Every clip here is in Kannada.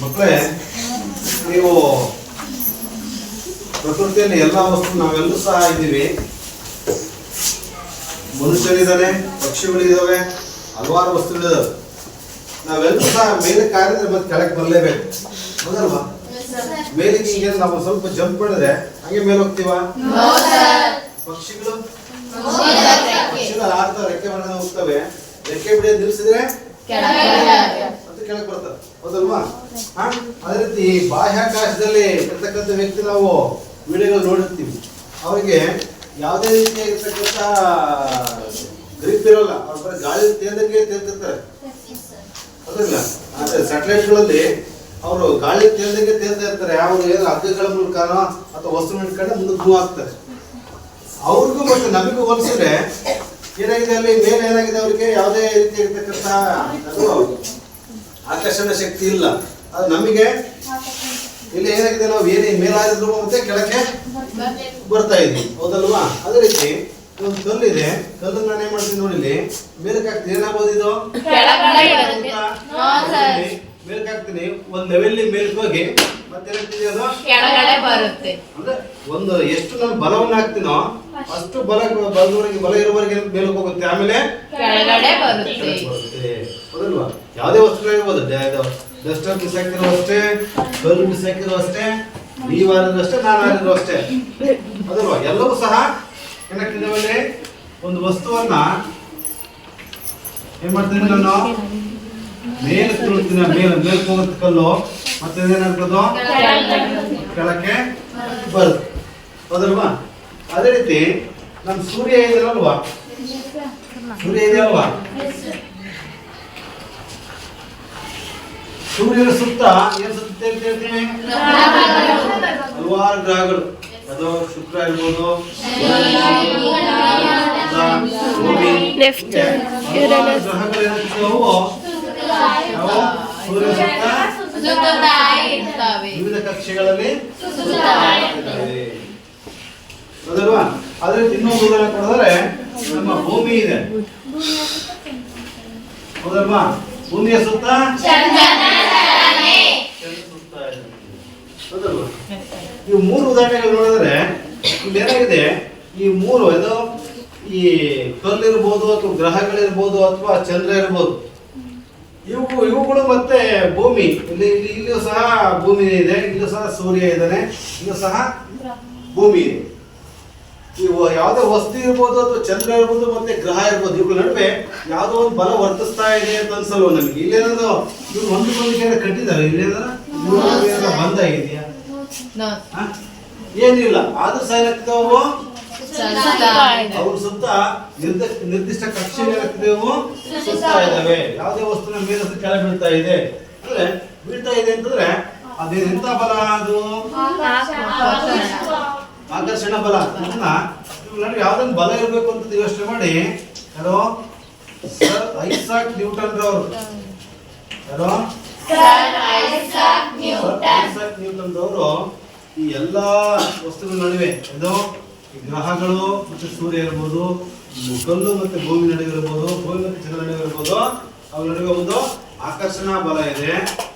ಮಕ್ಕಳೇ, ನೀವು ಪ್ರಕೃತಿಯಲ್ಲಿ ಎಲ್ಲ ವಸ್ತು ನಾವೆಲ್ಲೂ ಸಹ ಇದ್ದೀವಿ. ಮನುಷ್ಯರಿದ್ದಾನೆ, ಪಕ್ಷಿಗಳಿದ್ದಾವೆ, ಹಲವಾರು ವಸ್ತುಗಳಿದ್ದಾವೆ. ನಾವೆಲ್ಲೂ ಸಹ ಮೇಲೆ ಕಾರಿದ್ರೆ ಮತ್ತೆ ಕೆಳಗೆ ಬರಲೇಬೇಕು, ಹೌದಲ್ವಾ? ಮೇಲಿಗೆ ಹಿಂಗೆ ನಾವು ಸ್ವಲ್ಪ ಜಂಪ್ ಮಾಡಿದ್ರೆ ಹಂಗೆ ಮೇಲೆ ಹೋಗ್ತೀವ? ಪಕ್ಷಿಗಳು ಆಡ್ತಾವೆ, ರೆಕ್ಕೆ ಮಾಡಿದ್ರೆ ಹೋಗ್ತವೆ. ರೆಕ್ಕೆ ಬಿಡಿಯೋದು ನಿಲ್ಸಿದ್ರೆ ಮತ್ತೆ ಕೆಳಗೆ ಬರ್ತವೆ, ಹೌದಲ್ವಾ? ಅದೇ ರೀತಿ ಬಾಹ್ಯಾಕಾಶದಲ್ಲಿ ಇರ್ತಕ್ಕಂಥ ವ್ಯಕ್ತಿ ನಾವು ವಿಡಿಯೋಗಳು ನೋಡಿರ್ತೀವಿ. ಅವರಿಗೆ ಯಾವುದೇ ರೀತಿಯಾಗಿರ್ತಕ್ಕಂಥ ಗ್ರಿಪ್ ಇರೋಲ್ಲ, ಅವ್ರ ಬರೀ ಗಾಳಿ ತೇಲ್ದಂಗೆ ತೇಲ್ತಿರ್ತಾರೆ, ಹೌದಿಲ್ಲ? ಆದರೆ ಸ್ಯಾಟಲೈಟ್ಗಳಲ್ಲಿ ಅವರು ಗಾಳಿ ತೇಲ್ದಂಗೆ ತೇಲ್ತಾ ಇರ್ತಾರೆ. ಅವರು ಏನು ಹಗ್ಗಗಳ ಮೂಲಕನೋ ಅಥವಾ ವಸ್ತು ಇಟ್ಕೊಂಡು ಮುಂದಕ್ಕೆ ಮೂವ್ ಆಗ್ತಾರೆ. ಅವ್ರಿಗೂ ಮತ್ತು ನಮಗೂ ಹೋಲಿಸಿದ್ರೆ ಏನಾಗಿದೆ, ಅಲ್ಲಿ ಮೇಲೆ ಏನಾಗಿದೆ, ಅವ್ರಿಗೆ ಯಾವುದೇ ರೀತಿ ಇರ್ತಕ್ಕಂಥ ಅದು ಆಕರ್ಷಣ ಶಕ್ತಿ ಇಲ್ಲ. ಅದು ನಮಗೆ ಇಲ್ಲಿ ಏನಾಗಿದೆ, ನಾವು ಏನೇ ಮೇಲಾದ್ರೂ ಮತ್ತೆ ಕೆಳಕ್ಕೆ ಬರ್ತಾ ಇದ್ವಿ, ಹೌದಲ್ವಾ? ಅದೇ ರೀತಿ ಒಂದು ಕಲ್ಲಿದೆ, ಕಲ್ಲನ್ನು ನಾನು ಏನ್ ಮಾಡ್ತೀನಿ ನೋಡಿ, ಇಲ್ಲಿ ಮೇಲಕ್ಕೆ ಹಾಕ್ತೀನಿ. ಏನಾಗ್ಬೋದು ಇದು? ಮೇಲಕ್ಕೆ ಹಾಕ್ತೀನಿ, ಒಂದು ಲೆವೆಲ್ ಮೇಲಕ್ಕೆ ಹೋಗಿ ಮತ್ತೆ ಅದು ಕೆಳಗಡೆ ಬರುತ್ತೆ. ಅಂದ್ರೆ ಒಂದು ಎಷ್ಟು ನಾನು ಬಲವನ್ನು ಹಾಕ್ತೀನೋ ಅಷ್ಟು ಬಲ ಇರುವವರೆಗೆ ಮೇಲಕ್ಕೆ ಹೋಗುತ್ತೆ, ಆಮೇಲೆ ಕೆಳಗಡೆ ಬರುತ್ತೆ, ಹೌದಲ್ವಾ? ಯಾವುದೇ ವಸ್ತು ಇರ್ಬೋದು, ಡಸ್ಟರ್ ಬಿಸಾಕಿರೋ ಅಷ್ಟೇ, ಕಲ್ಲು ಬಿಸಾಕಿರೋ ಅಷ್ಟೇ, ನೀವಾರಿದ್ರು ಅಷ್ಟೇ, ನಾನು ಆರಿದ್ರು ಅಷ್ಟೇ, ಹೌದಲ್ವಾ? ಎಲ್ಲವೂ ಸಹ ಏನಾಗ್ತಿದ್ದಾವಲ್ಲಿ ಒಂದು ವಸ್ತುವನ್ನ ಏನ್ ಮಾಡ್ತೀನಿ, ನಾನು ಮೇಲೆ ತುಳಿತೀನಿ, ಮೇಲೆ ಹೋಗುತ್ತೆ ಕಲ್ಲು, ಮತ್ತೆ ಏನಾಗ್ತದೋ ಕೆಳಕ್ಕೆ ಬರುತ್ತೆ, ಹೌದಲ್ವಾ? ಅದೇ ರೀತಿ ನಮ್ಮ ಸೂರ್ಯ ಇದೆಯಲ್ವಾ, ಸೂರ್ಯ ಇದೆಯಲ್ವಾ, ಸೂರ್ಯನ ಸುತ್ತ ಏನ್ ಸುತ್ತ ಹೇಳ್ತೀವಿ? ಹಲವಾರು ಗ್ರಹಗಳು. ಅದು ಶುಕ್ರ ಇರ್ಬೋದು, ವಿವಿಧ ಕಕ್ಷೆಗಳಲ್ಲಿ ಹೌದಲ್ವಾ? ಅದೇ ಇನ್ನೊಂದು ಉದಾಹರಣೆ ಕೊಡಿದ್ರೆ ನಮ್ಮ ಭೂಮಿ ಇದೆ, ಹೌದಲ್ವಾ? ಭೂಮಿಯ ಸುತ್ತ ಹೌದಲ್ವಾ? ಈ ಮೂರು ಉದಾಹರಣೆಗಳು ನೋಡಿದ್ರೆ ಇಲ್ಲಿ ಏನಾಗಿದೆ, ಈ ಮೂರು ಇದು ಈ ಕಲ್ಲಿರ್ಬೋದು ಅಥವಾ ಗ್ರಹಗಳಿರ್ಬೋದು ಅಥವಾ ಚಂದ್ರ ಇರ್ಬೋದು, ಇವುಗಳು ಮತ್ತೆ ಭೂಮಿ, ಇಲ್ಲಿಯೂ ಸಹ ಭೂಮಿ ಇದೆ, ಇಲ್ಲೂ ಸಹ ಸೂರ್ಯ ಇದ್ದಾನೆ, ಇಲ್ಲೂ ಸಹ ಭೂಮಿ ಇದೆ. ಇವು ಯಾವುದೇ ವಸ್ತು ಇರ್ಬೋದು ಅಥವಾ ಚಂದ್ರ ಇರ್ಬೋದು ಮತ್ತೆ ಗ್ರಹ ಇರ್ಬೋದು, ಇವುಗಳ ನಡುವೆ ಯಾವುದೋ ಒಂದು ಬಲ ವರ್ತಿಸ್ತಾ ಇದೆ ಅಂತ ಅನ್ಸಲ್ವ ನಮಗೆ? ಇಲ್ಲೇನಾದ್ರು ಇವ್ರು ಒಂದಕ್ಕೊಂದಕ್ಕೆ ಕಟ್ಟಿದ್ದಾರೆ, ಇಲ್ಲೇನಾದ್ರು ಬಂಧ ಇದೆಯಾ? ಏನಿಲ್ಲ. ಆದ್ರೂ ಸಹ ಏನಾಗ್ತಿದ್ದೇವು, ಅವ್ರ ಸುತ್ತ ನಿರ್ದಿಷ್ಟ ಕಕ್ಷೆ ಏನಾಗ್ತಿದ್ದೇವು ಸುತ್ತಾ ಇದ್ದಾವೆ. ಯಾವುದೇ ವಸ್ತುನ ಮೇಲೆ ಕೆಳಗೆ ಬೀಳ್ತಾ ಇದೆ ಅಂದ್ರೆ ಬೀಳ್ತಾ ಇದೆ ಅಂತಂದ್ರೆ ಅದೇನೆಂತ ಬಲ? ಅದು ಆಕರ್ಷಣ ಬಲ. ನನಗೆ ಯಾವ್ದೊಂದು ಬಲ ಇರಬೇಕು ಅಂತ ಯೋಚನೆ ಮಾಡಿ, ಯಾರೋ ಸರ್ ಐಸಾಕ್ ನ್ಯೂಟನ್ ರವರು, ಯಾರೋ ಐಸಾಕ್ ನ್ಯೂಟನ್ ರವರು ಈ ಎಲ್ಲಾ ವಸ್ತುಗಳ ನಡುವೆ ಇದು ಗ್ರಹಗಳು ಮತ್ತೆ ಸೂರ್ಯ ಇರ್ಬೋದು, ಕಲ್ಲು ಮತ್ತೆ ಭೂಮಿ ನಡುವೆ ಇರ್ಬೋದು, ಭೂಮಿ ಮತ್ತೆ ಚಂದ್ರ ನಡುವೆ ಇರ್ಬೋದು, ಅವ್ರ ನಡುವೆ ಒಂದು ಆಕರ್ಷಣಾ ಬಲ ಇದೆ.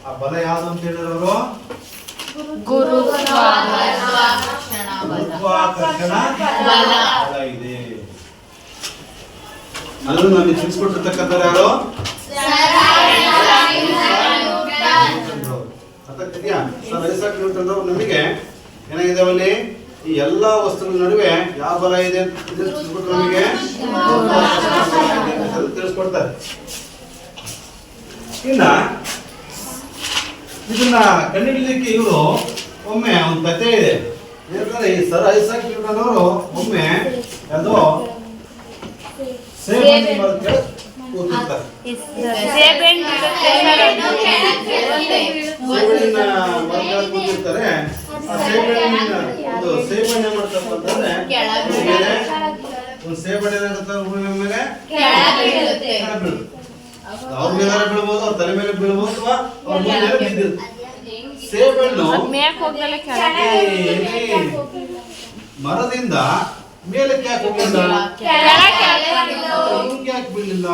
ಆ ಬಲ ಯಾವುದು ಅಂತ ಹೇಳಿದ್ರೆ ಅವರು ಗುರುತ್ವಾಕರ್ಷಣ ಬಲ ಇದೆ. ಅಲ್ಲೂ ನಮಗೆ ತಿಳಿಸ್ಕೊಟ್ಟಿರ್ತಕ್ಕಂಥವ್ರು ಯಾರು? ಅರ್ಥಾಗ್ತಿದ್ಯಾ? ಸರ್ ಐಸಾಕ್ ನ್ಯೂಟನ್ ಅವರು ನಮಗೆ ಏನಾಗಿದ್ದಾವಲ್ಲಿ ಈ ಎಲ್ಲಾ ವಸ್ತುಗಳ ನಡುವೆ ಯಾವ ಬಲ ಇದೆ ಅಂತ ತಿಳಿಸ್ಕೊಟ್ಟು ನಮಗೆ ತಿಳಿಸ್ಕೊಡ್ತಾರೆ. ಇನ್ನ ಇದನ್ನ ಕಂಡುಹಿಡಿಯಲಿಕ್ಕೆ ಇವರು ಒಮ್ಮೆ ಒಂದು ಕಥೆ ಇದೆ. ಏನಂದ್ರೆ ಈ ಸರ್ ಐಸಾಕ್ ನ್ಯೂಟನ್ ಅವರು ಒಮ್ಮೆ ಯಾವುದೋ ಸೇಬಣ್ಣಿ ಮರದ ಕೆಳಗೆ ಕೂತಿರ್ತಾರೆ. ಸೇಬಣ್ಣಿನ ಮರದ ಕೂತಿರ್ತಾರೆ. ಆ ಸೇಬಣ್ಣಿನ ಒಂದು ಸೇಬಣ್ಣೆ ಮಾಡ್ತಪ್ಪ ಅಂತಂದ್ರೆ ಒಂದು ಸೇಬಣ್ಣೆ ಭೂಮಿ ಮೇಲೆ ಬೀಳುತ್ತೆ. ಅವ್ರ ಮೇಲೆ ಬೀಳ್ಬೋದು, ಅವ್ರ ತಲೆ ಮೇಲೆ ಬೀಳ್ಬೋದು, ಅಥವಾ ಅವ್ರ ಮೇಲೆ ಬಿದ್ದಿರುತ್ತೆ. ಸೇಬಣ್ಣು ಮರದಿಂದ ಮೇಲಕ್ಕೆ ಯಾಕೆ ಹೋಗಲಿಲ್ಲ? ಹಿಂಗೆ ಯಾಕೆ ಬೀಳಲಿಲ್ಲ?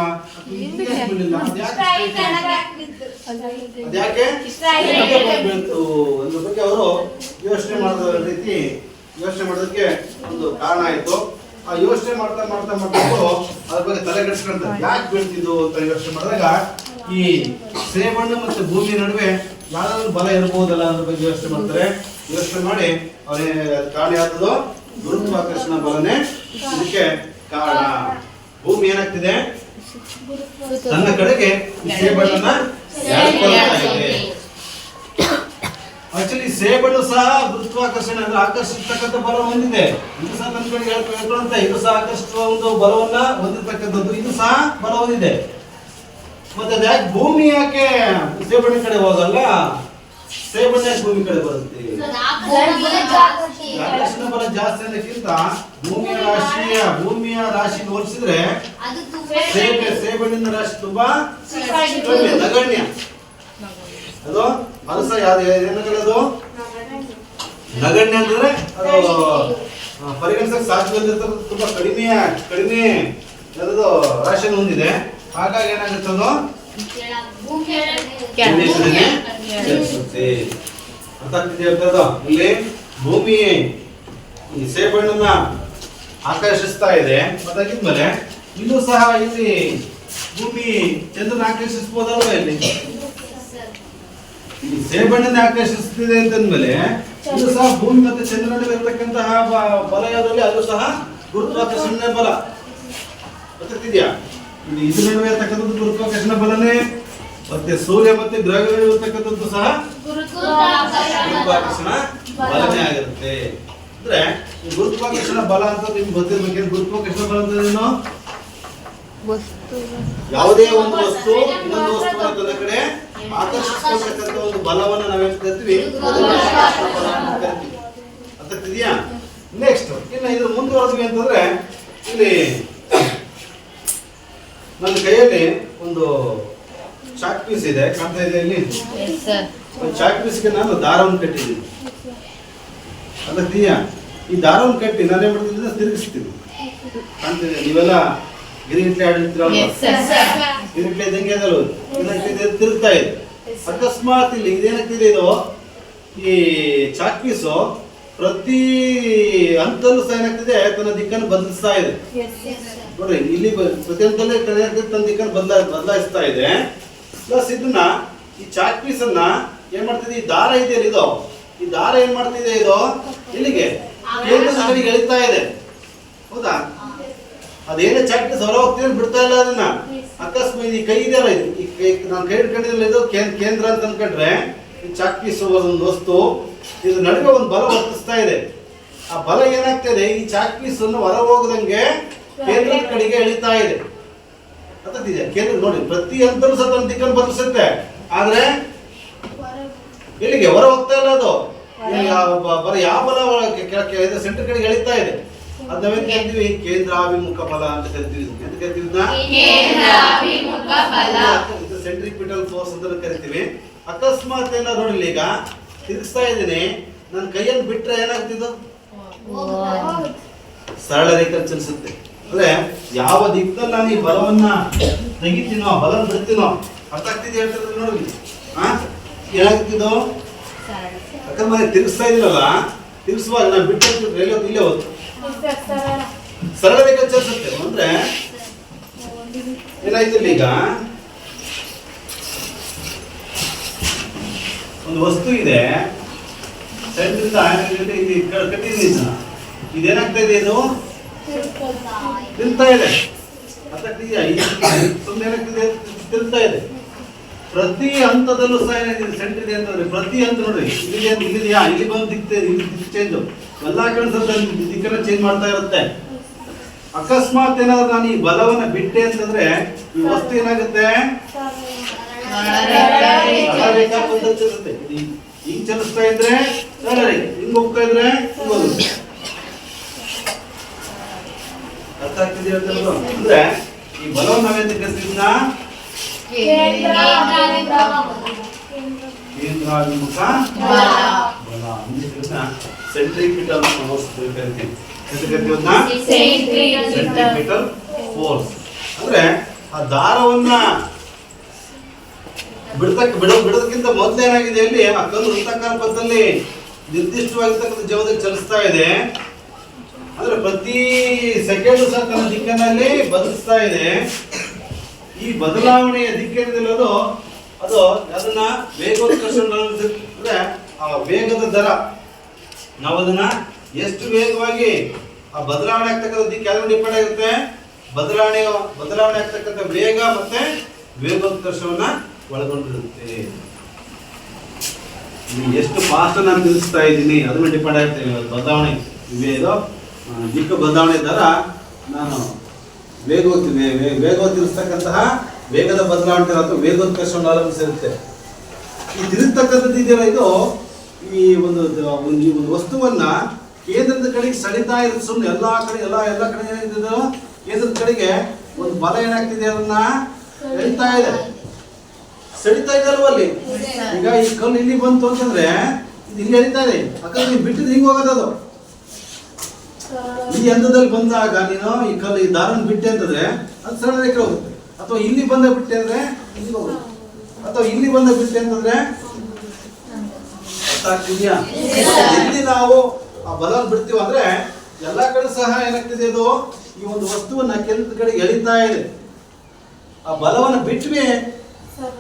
ಅದ್ಯಾಕೆ ಬೀಳ್ತು ಅದ್ರ ಬಗ್ಗೆ ಅವರು ಯೋಚನೆ ಮಾಡಿದ ರೀತಿ ಯೋಚನೆ ಮಾಡೋದಕ್ಕೆ ಒಂದು ಕಾರಣ ಆಯ್ತು. ಆ ಯೋಚನೆ ಮಾಡ್ತಾ ಮಾಡ್ತಾ ಮಾಡ್ಕೊಂಡು ಅದ್ರ ಬಗ್ಗೆ ತಲೆ ಕೆಡಿಸ್ಕೊಂತಾರೆ, ಯಾಕೆ ಬೀಳ್ತಿದ್ದು ಅಂತ ಯೋಚನೆ ಮಾಡಿದಾಗ ಈ ಸೇಬಣ್ಣು ಮತ್ತೆ ಭೂಮಿ ನಡುವೆ ಯಾವ್ದಾದ್ರು ಬಲ ಇರ್ಬೋದಲ್ಲ ಅದ್ರ ಬಗ್ಗೆ ಯೋಚನೆ ಮಾಡ್ತಾರೆ. ಯೋಚನೆ ಮಾಡಿ ಅವನೇ ಕಾರಣ ಯಾವ್ದು ಗುರುತ್ವಾಕರ್ಷಣ ಬಲನೇ ಇದಕ್ಕೆ ಕಾರಣ. ಭೂಮಿ ಏನಾಗ್ತಿದೆ ತನ್ನ ಕಡೆಗೆ ಸೇಬಣ್ಣನ್ನ ಆಕ್ಚುಲಿ ಸೇಬಣ್ಣು ಸಹ ಗುರುತ್ವಾಕರ್ಷಣೆ ಅಂದ್ರೆ ಆಕರ್ಷಿಸ್ತಕ್ಕಂಥ ಬಲ ಹೊಂದಿದೆ. ಇದು ಸಹ ನನ್ನ ಕಡೆಗೆ ಹೇಳ್ಕೊಳ್ಳುವಂತ ಇದು ಸಹ ಆಕರ್ಷಿಸುವ ಒಂದು ಬಲವನ್ನ ಹೊಂದಿರತಕ್ಕಂಥದ್ದು, ಇದು ಸಹ ಬಲ ಹೊಂದಿದೆ. ಮತ್ತೆ ಅದ ಯಾಕೆ ಭೂಮಿ ಯಾಕೆ ಸೇಬಣ್ಣ ಕಡೆ ಹೋಗಲ್ಲ, ಸೇಬಣ್ಣ ಯಾಕೆ ಭೂಮಿ ಕಡೆ ಬರುತ್ತೆ? ಆಕರ್ಷಣ ಬಲ ಜಾಸ್ತಿ ಅನ್ನೋಕ್ಕಿಂತ ಭೂಮಿಯ ರಾಶಿ ಹೋಲಿಸಿದ್ರೆ ಸೇಬಣ್ಣಿನ ರಾಶಿ ತುಂಬಾ ಕಡಿಮೆ, ನಗಣ್ಯ. ಅದು ಸಹ ಏನದು ನಗಣ್ಯ ಅಂದ್ರೆ ಅದು ಪರಿಗಣಿಸಕ್ಕೆ ಸಾಧ್ಯವಿಲ್ಲ, ತುಂಬಾ ಕಡಿಮೆ ಅದದು ರಾಶಿಯನ್ನು ಹೊಂದಿದೆ. ಹಾಗಾಗಿ ಏನಾಗುತ್ತೆ ಅದು ಇಲ್ಲಿ ಭೂಮಿ ಈ ಸೇಬಣ್ಣನ್ನ ಆಕರ್ಷಿಸ್ತಾ ಇದೆ. ಅದಾಗಿದ್ಮೇಲೆ ಇಲ್ಲೂ ಸಹ ಇಲ್ಲಿ ಭೂಮಿ ಚಂದ್ರನ ಆಕರ್ಷಿಸಬಹುದಲ್ವಾ? ಇಲ್ಲಿ ಈ ಸೇಬಣ್ಣನ ಆಕರ್ಷಿಸ್ತಿದೆ ಅಂತಂದ್ಮೇಲೆ ಇದು ಸಹ ಭೂಮಿ ಮತ್ತೆ ಚಂದ್ರನಲ್ಲಿ ಇರತಕ್ಕಂತಹ ಬಲ ಯಾವ್ದ್ರಲ್ಲಿ ಅದು ಸಹ ಗುರುತ್ವಾಕರ್ಷಣ ಬಲ ಗೊತ್ತಿದ್ಯಾ? ಇದ್ರ ನಡುವೆ ಇರತಕ್ಕಂಥದ್ದು ಗುರುತ್ವಾಕರ್ಷಣ ಬಲನೇ, ಮತ್ತೆ ಸೂರ್ಯ ಮತ್ತೆ ಗ್ರಹಗಳು ಇರತಕ್ಕಂಥದ್ದು ಸಹ ಗುರುತ್ವಾಕರ್ಷಣ ಬಲನೇ ಆಗಿರುತ್ತೆ. ಅಂದ್ರೆ ಈ ಗುರುತ್ವಾಕರ್ಷಣ ಬಲ ಅಂತ ನಿಮ್ಗೆ ಗೊತ್ತಿರ್ಬೇಕು. ಗುರುತ್ವಾಕರ್ಷಣ ಬಲ ಅಂದ್ರೆ ಯಾವುದೇ ಒಂದು ವಸ್ತು ಇನ್ನೊಂದು ವಸ್ತುವಿನ ತನ್ನ ಕಡೆ ಆಕರ್ಷಿಸತಕ್ಕಂಥ ಒಂದು ಬಲವನ್ನ ನಾವೇನ್ ಕರಿತೀವಿ, ಅರ್ಥಾಗ್ತಿದ್ಯಾ? ನೆಕ್ಸ್ಟ್ ಇನ್ನು ಇದ್ರ ಮುಂದುವರೆದ್ವಿ ಅಂತಂದ್ರೆ ಇಲ್ಲಿ ನನ್ನ ಕೈಯಲ್ಲಿ ಒಂದು ಚಾಕ್ ಪೀಸ್ ಇದೆ, ಕಾಣ್ತಾ ಇದೆ ಇಲ್ಲಿ. ಒಂದು ಚಾಕ್ ಪೀಸ್ಗೆ ನಾನು ದಾರವನ್ನು ಕಟ್ಟಿದ್ದೀನಿ, ಅರ್ಥಾಗ್ತಿದ್ಯಾ? ಈ ದಾರವನ್ನು ಕಟ್ಟಿ ನಾನೇನ್ ಮಾಡ್ತಿದ್ದೀನಿ, ತಿರುಗಿಸ್ತೀನಿ. ಕಾಣ್ತಿದೆ, ನೀವೆಲ್ಲ ಗಿರಿಗಿಟ್ಲೆ ಆಡಿರ್ತೀರಲ್ವಾ? ಗಿರಿಗಿಟ್ಲೆ ಇದ್ದಂಗೆ ಅದಲ್ಲ, ತಿರುಗ್ತಾ ಇದೆ. ಅಕಸ್ಮಾತ್ ಇಲ್ಲಿ ಇದೇನಾಗ್ತಿದೆ, ಇದು ಈ ಚಾಕ್ ಪೀಸು ಪ್ರತಿ ಹಂತದಲ್ಲೂ ಸಹ ಏನಾಗ್ತಿದೆ, ತನ್ನ ದಿಕ್ಕನ್ನು ಬದಲಿಸ್ತಾ ಇದೆ. ನೋಡ್ರಿ, ಇಲ್ಲಿ ಪ್ರತಿ ಹಂತದಲ್ಲೇ ತನ್ನ ದಿಕ್ಕನ್ನು ಬದಲಾಯಿಸ್ತಾ ಇದೆ. ಪ್ಲಸ್ ಇದನ್ನ ಈ ಚಾಕ್ ಪೀಸ್ ಅನ್ನ ಏನ್ ಮಾಡ್ತಿದೆ, ಈ ದಾರ ಇದೆಯಲ್ಲ, ಇದು ಈ ದಾರ ಏನ್ ಮಾಡ್ತಿದೆ, ಇದು ಇಲ್ಲಿಗೆ ಕೇಂದ್ರದ ಕಡೆಗೆ ಎಳಿತಾ ಇದೆ. ಹೌದಾ? ಅದೇನೇ ಚಾಕ್ ಪೀಸ್ ಹೊರ ಹೋಗ್ತಿದ್ರೆ ಬಿಡ್ತಾ ಇಲ್ಲ ಅದನ್ನ. ಅಕಸ್ಮಾತ್ ಈ ಕೈ ಇದೆಯಲ್ಲ, ನಾನು ಕೈ ಹಿಡ್ಕೊಂಡಿದ್ರಲ್ಲ, ಇದು ಕೇಂದ್ರ ಅಂತ ಅನ್ಕೊಂಡ್ರೆ ಈ ಚಾಕ್ ಪೀಸ್ ಒಂದು ವಸ್ತು ಇದು ನಡುವೆ ಒಂದು ಬಲ ವರ್ತಿಸ್ತಾ ಇದೆ. ಆ ಬಲ ಏನಾಗ್ತದೆ, ಈ ಚಾಕ್ ಪೀಸ್ ಅನ್ನು ಹೊರ ಹೋಗದಂಗೆ ಕೇಂದ್ರದ ಕಡೆಗೆ ಎಳಿತಾ ಇದೆ. ಅರ್ಥಾಗ್ತಿದೆ? ಕೇಂದ್ರ ನೋಡಿ, ಪ್ರತಿ ಹಂತದಲ್ಲೂ ಸಹ ತನ್ನ ದಿಕ್ಕನ್ನು ಬದಲಿಸುತ್ತೆ, ಆದ್ರೆ ಇಲ್ಲಿಗೆ ಹೊರ ಹೋಗ್ತಾ ಇಲ್ಲ. ಅದು ಯಾವ ಬಲ ಸೆಂಟರ್ ಕಡೆಗೆ ಎಳಿತಾ ಇದೆ. ಅದನ್ನೇನ್ ಕರಿತೀವಿ, ಕೇಂದ್ರಾಭಿಮುಖ ಬಲ ಅಂತ ಕರಿತೀವಿ. ಅಂತ ಕರಿತೀವಿ, ಸೆಂಟ್ರಿಪಿಟಲ್ ಫೋರ್ಸ್ ಅಂತ ಕರಿತೀವಿ. ಅಕಸ್ಮಾತ್ ಏನ ನೋಡಿ, ಈಗ ತಿರುಗಿಸ್ತಾ ಇದ್ದೀನಿ, ನನ್ನ ಕೈಯನ್ನು ಬಿಟ್ರೆ ಏನಾಗ್ತಿದ್ದು, ಸರಳ ರೇಖೆ ಚಲಿಸುತ್ತೆ. ಅಂದ್ರೆ ಯಾವ ದಿಕ್ಕಲ್ಲಿ ನಾನು ಈ ಬಲವನ್ನ ತೆಗಿತೀನೋ, ಬಲ ಬಿಡ್ತೀನೋ, ಅರ್ಥ ಆಗ್ತಿದೆ ಹೇಳ್ತಿದ್ರೆ ನೋಡಿ. ಏನಾಗ್ತಿದ್ದು, ಯಾಕಂದ್ರೆ ತಿರುಗಿಸ್ತಾ ಇದೀನಲ್ಲ, ತಿರುಗಿಸುವಾಗ ನಾನು ಬಿಟ್ಟು ಇಲ್ಲೇ ಹೋಗ್ತು, ಸರಳ ರೇಖೆ ಚಲಿಸುತ್ತೆ. ಅಂದ್ರೆ ಏನಾಯ್ತಿಲ್ಲ, ಈಗ ಒಂದು ವಸ್ತು ಇದೆ, ಸೆಂಟ್ರಿಂದ ಕಟ್ಟಿದ್ದೀನಿ, ಇದೇನಾಗ್ತಾ ಇದೆ, ಇದು ತಿಂತಾ ಇದೆ. ಅರ್ಥಾಗ್ತಿದೆಯಾ? ಸುಮ್ಮನೆ ಏನಾಗ್ತಿದೆ, ತಿಂತಾ ಇದೆ. ಪ್ರತಿ ಹಂತದಲ್ಲೂ ಸಹ ಏನಾಗಿದೆ, ಸೆಂಟರ್ ಇದೆ ಅಂತಂದ್ರೆ ಪ್ರತಿ ಹಂತ ನೋಡ್ರಿ, ಇಲ್ಲಿದೆಯಾ, ಇಲ್ಲಿ ಬಂದು ದಿಕ್ಕು ಚೇಂಜ್, ಎಲ್ಲಾ ಕಡೆ ದಿಕ್ಕನ್ನ ಚೇಂಜ್ ಮಾಡ್ತಾ ಇರುತ್ತೆ. ಅಕಸ್ಮಾತ್ ಏನಾದ್ರು ನಾನು ಈ ಬಲವನ್ನ ಬಿಟ್ಟೆ ಅಂತಂದ್ರೆ ಈ ವಸ್ತು ಏನಾಗುತ್ತೆ, ಚಲಿಸುತ್ತೆ. ಹಿಂಗ್ ಚಲಿಸ್ತಾ ಇದ್ರೆ ಹಿಂಗ್ ಹೋಗ್ತಾ ಇದ್ರೆ ಅರ್ಥ ಆಗ್ತಿದೆ ಹೇಳ್ತಿರೋದು. ಅಂದ್ರೆ ಈ ಬಲವನ್ನು ನಾವೇನ್ ಕರಿತೀವಿ, ಕೇಂದ್ರಾಭಿಮುಖ ಬಲ, ಸೆಂಟ್ರಿಪಿಟಲ್ ಫೋರ್ಸ್ ಕರಿತೀವಿ. ಸೆಂಟ್ರಿಪಿಟಲ್ ಫೋರ್ಸ್ ಅಂದ್ರೆ ಆ ದಾರವನ್ನ ಬಿಡೋದಕ್ಕಿಂತ ಮೊದಲು ಏನಾಗಿದೆ ಇಲ್ಲಿ ಆ ಕಲ್ಲು ವೃತ್ತಾಕಾರ ಪಥದಲ್ಲಿ ನಿರ್ದಿಷ್ಟವಾಗಿರ್ತಕ್ಕಂಥ ಜಾಗದಲ್ಲಿ ಚಲಿಸ್ತಾ ಇದೆ. ಅಂದ್ರೆ ಪ್ರತಿ ಸೆಕೆಂಡ್ ಸಹ ತನ್ನ ದಿಕ್ಕಿನಲ್ಲಿ ಬದಲಿಸ್ತಾ ಇದೆ. ಈ ಬದಲಾವಣೆಯ ದಿಕ್ಕಿನಲ್ಲಿರೋದು ಅದು ಅದನ್ನ ವೇಗೋತ್ಕರ್ಷ ಅಂದ್ರೆ ಆ ವೇಗದ ದರ. ನಾವು ಅದನ್ನ ಎಷ್ಟು ವೇಗವಾಗಿ ಆ ಬದಲಾವಣೆ ಆಗ್ತಕ್ಕಂಥ ದಿಕ್ಕು ಯಾವ್ದು ಡಿಪೆಂಡ್ ಆಗಿರುತ್ತೆ. ಬದಲಾವಣೆ ಆಗ್ತಕ್ಕಂಥ ವೇಗ ಮತ್ತೆ ವೇಗೋತ್ಕರ್ಷವನ್ನ ಒಳಗೊಂಡಿರುತ್ತೆ. ಎಷ್ಟು ಫಾಸ್ಟ್ ನಾನು ನಿಲ್ಲಿಸ್ತಾ ಇದ್ದೀನಿ ಅದನ್ನ ಡಿಪೆಂಡ್ ಆಗುತ್ತೆ. ಬದಲಾವಣೆ ದಿಕ್ಕು ಬದಲಾವಣೆ ದರ ನಾನು ವೇಗ ತಿರುಸ್ತಕ್ಕಂತಹ ವೇಗದ ಬದಲಾವಣೆ ಅಥವಾ ವೇಗೋತ್ಕರ್ಷವನ್ನು ಅವಲಂಬಿಸಿರುತ್ತೆ. ಈ ತಿರುಸ್ತಕ್ಕಂಥದ್ದು ಇದೆಯಲ್ಲ, ಇದು ಈ ಒಂದು ವಸ್ತುವನ್ನ ಕೇಂದ್ರದ ಕಡೆಗೆ ಸೆಳಿತಾ ಇರುತ್ತೆ. ಸುಮ್ಮನೆ ಎಲ್ಲಾ ಕಡೆ ಏನಿದೆ ಕೇಂದ್ರದ ಕಡೆಗೆ ಒಂದು ಬಲ ಏನಾಗ್ತಿದೆ, ಅದನ್ನ ಎಳಿತಾ ಇದೆ, ಸೆಳಿತಾ ಇದೆ ಅಲ್ವ ಅಲ್ಲಿ. ಈಗ ಈ ಕಲ್ಲು ಇಲ್ಲಿ ಬಂತು ಅಂತಂದ್ರೆ ಇದು ಇಲ್ಲಿ ಎಳಿತಾ ಇದೆ. ಯಾಕಂದ್ರೆ ನೀವು ಬಿಟ್ಟಿದ್ರೆ ಹಿಂಗೆ ಹೋಗೋದು. ಅದು ಈ ಹಂತದಲ್ಲಿ ಬಂದಾಗ ನೀನು ಈ ಕಲ್ಲು ಈ ದಾರನ ಬಿಟ್ಟೆ ಅಂತಂದ್ರೆ ಅದು ಸರಳ ರೇಖೆ ಹೋಗುತ್ತೆ. ಅಥವಾ ಇಲ್ಲಿ ಬಂದ ಬಿಟ್ಟೆ ಅಂದ್ರೆ ಇಲ್ಲಿ ಹೋಗುತ್ತೆ. ಅಥವಾ ಇಲ್ಲಿ ಬಂದ ಬಿಟ್ಟೆ ಅಂತಂದ್ರೆ ಅರ್ಥ ಆಗ್ತಿದ್ಯಾ? ಎಲ್ಲಿ ನಾವು ಆ ಬಲವನ್ನು ಬಿಡ್ತೀವಿ ಅಂದ್ರೆ ಎಲ್ಲಾ ಕಡೆ ಸಹ ಏನಾಗ್ತಿದೆ, ಅದು ಈ ಒಂದು ವಸ್ತುವನ್ನ ಕೇಂದ್ರದ ಕಡೆ ಎಳಿತಾ ಇದೆ. ಆ ಬಲವನ್ನು ಬಿಟ್ವಿ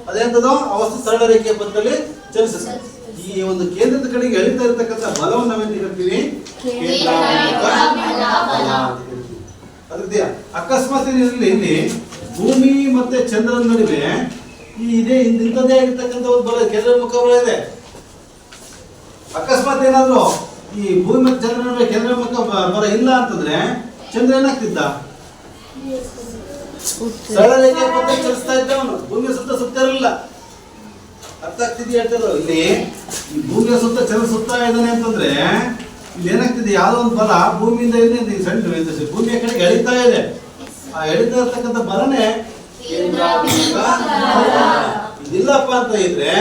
ಅದೇಂತದೋ ಆ ವಸ್ತು ಸರಳ ರೇಖೆಯ ಪಥದಲ್ಲಿ ಚಲಿಸುತ್ತೆ. ಈ ಒಂದು ಕೇಂದ್ರದ ಕಡೆಗೆ ಎಳಿತಾ ಇರತಕ್ಕಂಥ ಬಲವನ್ನು ನಾವೇನು ಹೇಳ್ತೀವಿ, ಅದ್ರದ್ದೇ. ಅಕಸ್ಮಾತ್ ಇಲ್ಲಿ ಭೂಮಿ ಮತ್ತೆ ಚಂದ್ರನ ನಡುವೆ ಇದೇ ಇಂಥದ್ದೇ ಆಗಿರ್ತಕ್ಕಂಥ ಒಂದು ಬಲ, ಕೇಂದ್ರಮುಖ ಬಲ ಇದೆ. ಅಕಸ್ಮಾತ್ ಏನಾದ್ರು ಈ ಭೂಮಿ ಮತ್ತು ಚಂದ್ರನ ನಡುವೆ ಕೇಂದ್ರಮುಖ ಬಲ ಇಲ್ಲ ಅಂತಂದ್ರೆ ಚಂದ್ರ ಏನಾಗ್ತಿದ್ದ, ಸರಳ ರೇಖೆಯ ಪಥ ಚಲಿಸ್ತಾ ಇದ್ದವನು, ಭೂಮಿಯ ಸುತ್ತ ಇರಲಿಲ್ಲ. ಅರ್ಥ ಆಗ್ತಿದೆಯಾ ಹೇಳ್ತಿದ್ರು? ಇಲ್ಲಿ ಈ ಭೂಮಿಯ ಸುತ್ತ ಚಂದ್ರ ಸುತ್ತಾ ಇದ್ದಾನೆ ಅಂತಂದ್ರೆ ಇಲ್ಲಿ ಏನಾಗ್ತಿದೆ, ಯಾವ್ದೋ ಒಂದು ಬಲ ಭೂಮಿಯಿಂದ ಸಣ್ಣ ಭೂಮಿಯ ಕಡೆಗೆ ಎಳಿತಾ ಇದೆ. ಆ ಎಳಿತಾ ಇರ್ತಕ್ಕಂಥ ಬಲನೇ ಇದಿಲ್ಲಪ್ಪ ಅಂತ ಇದ್ರೆ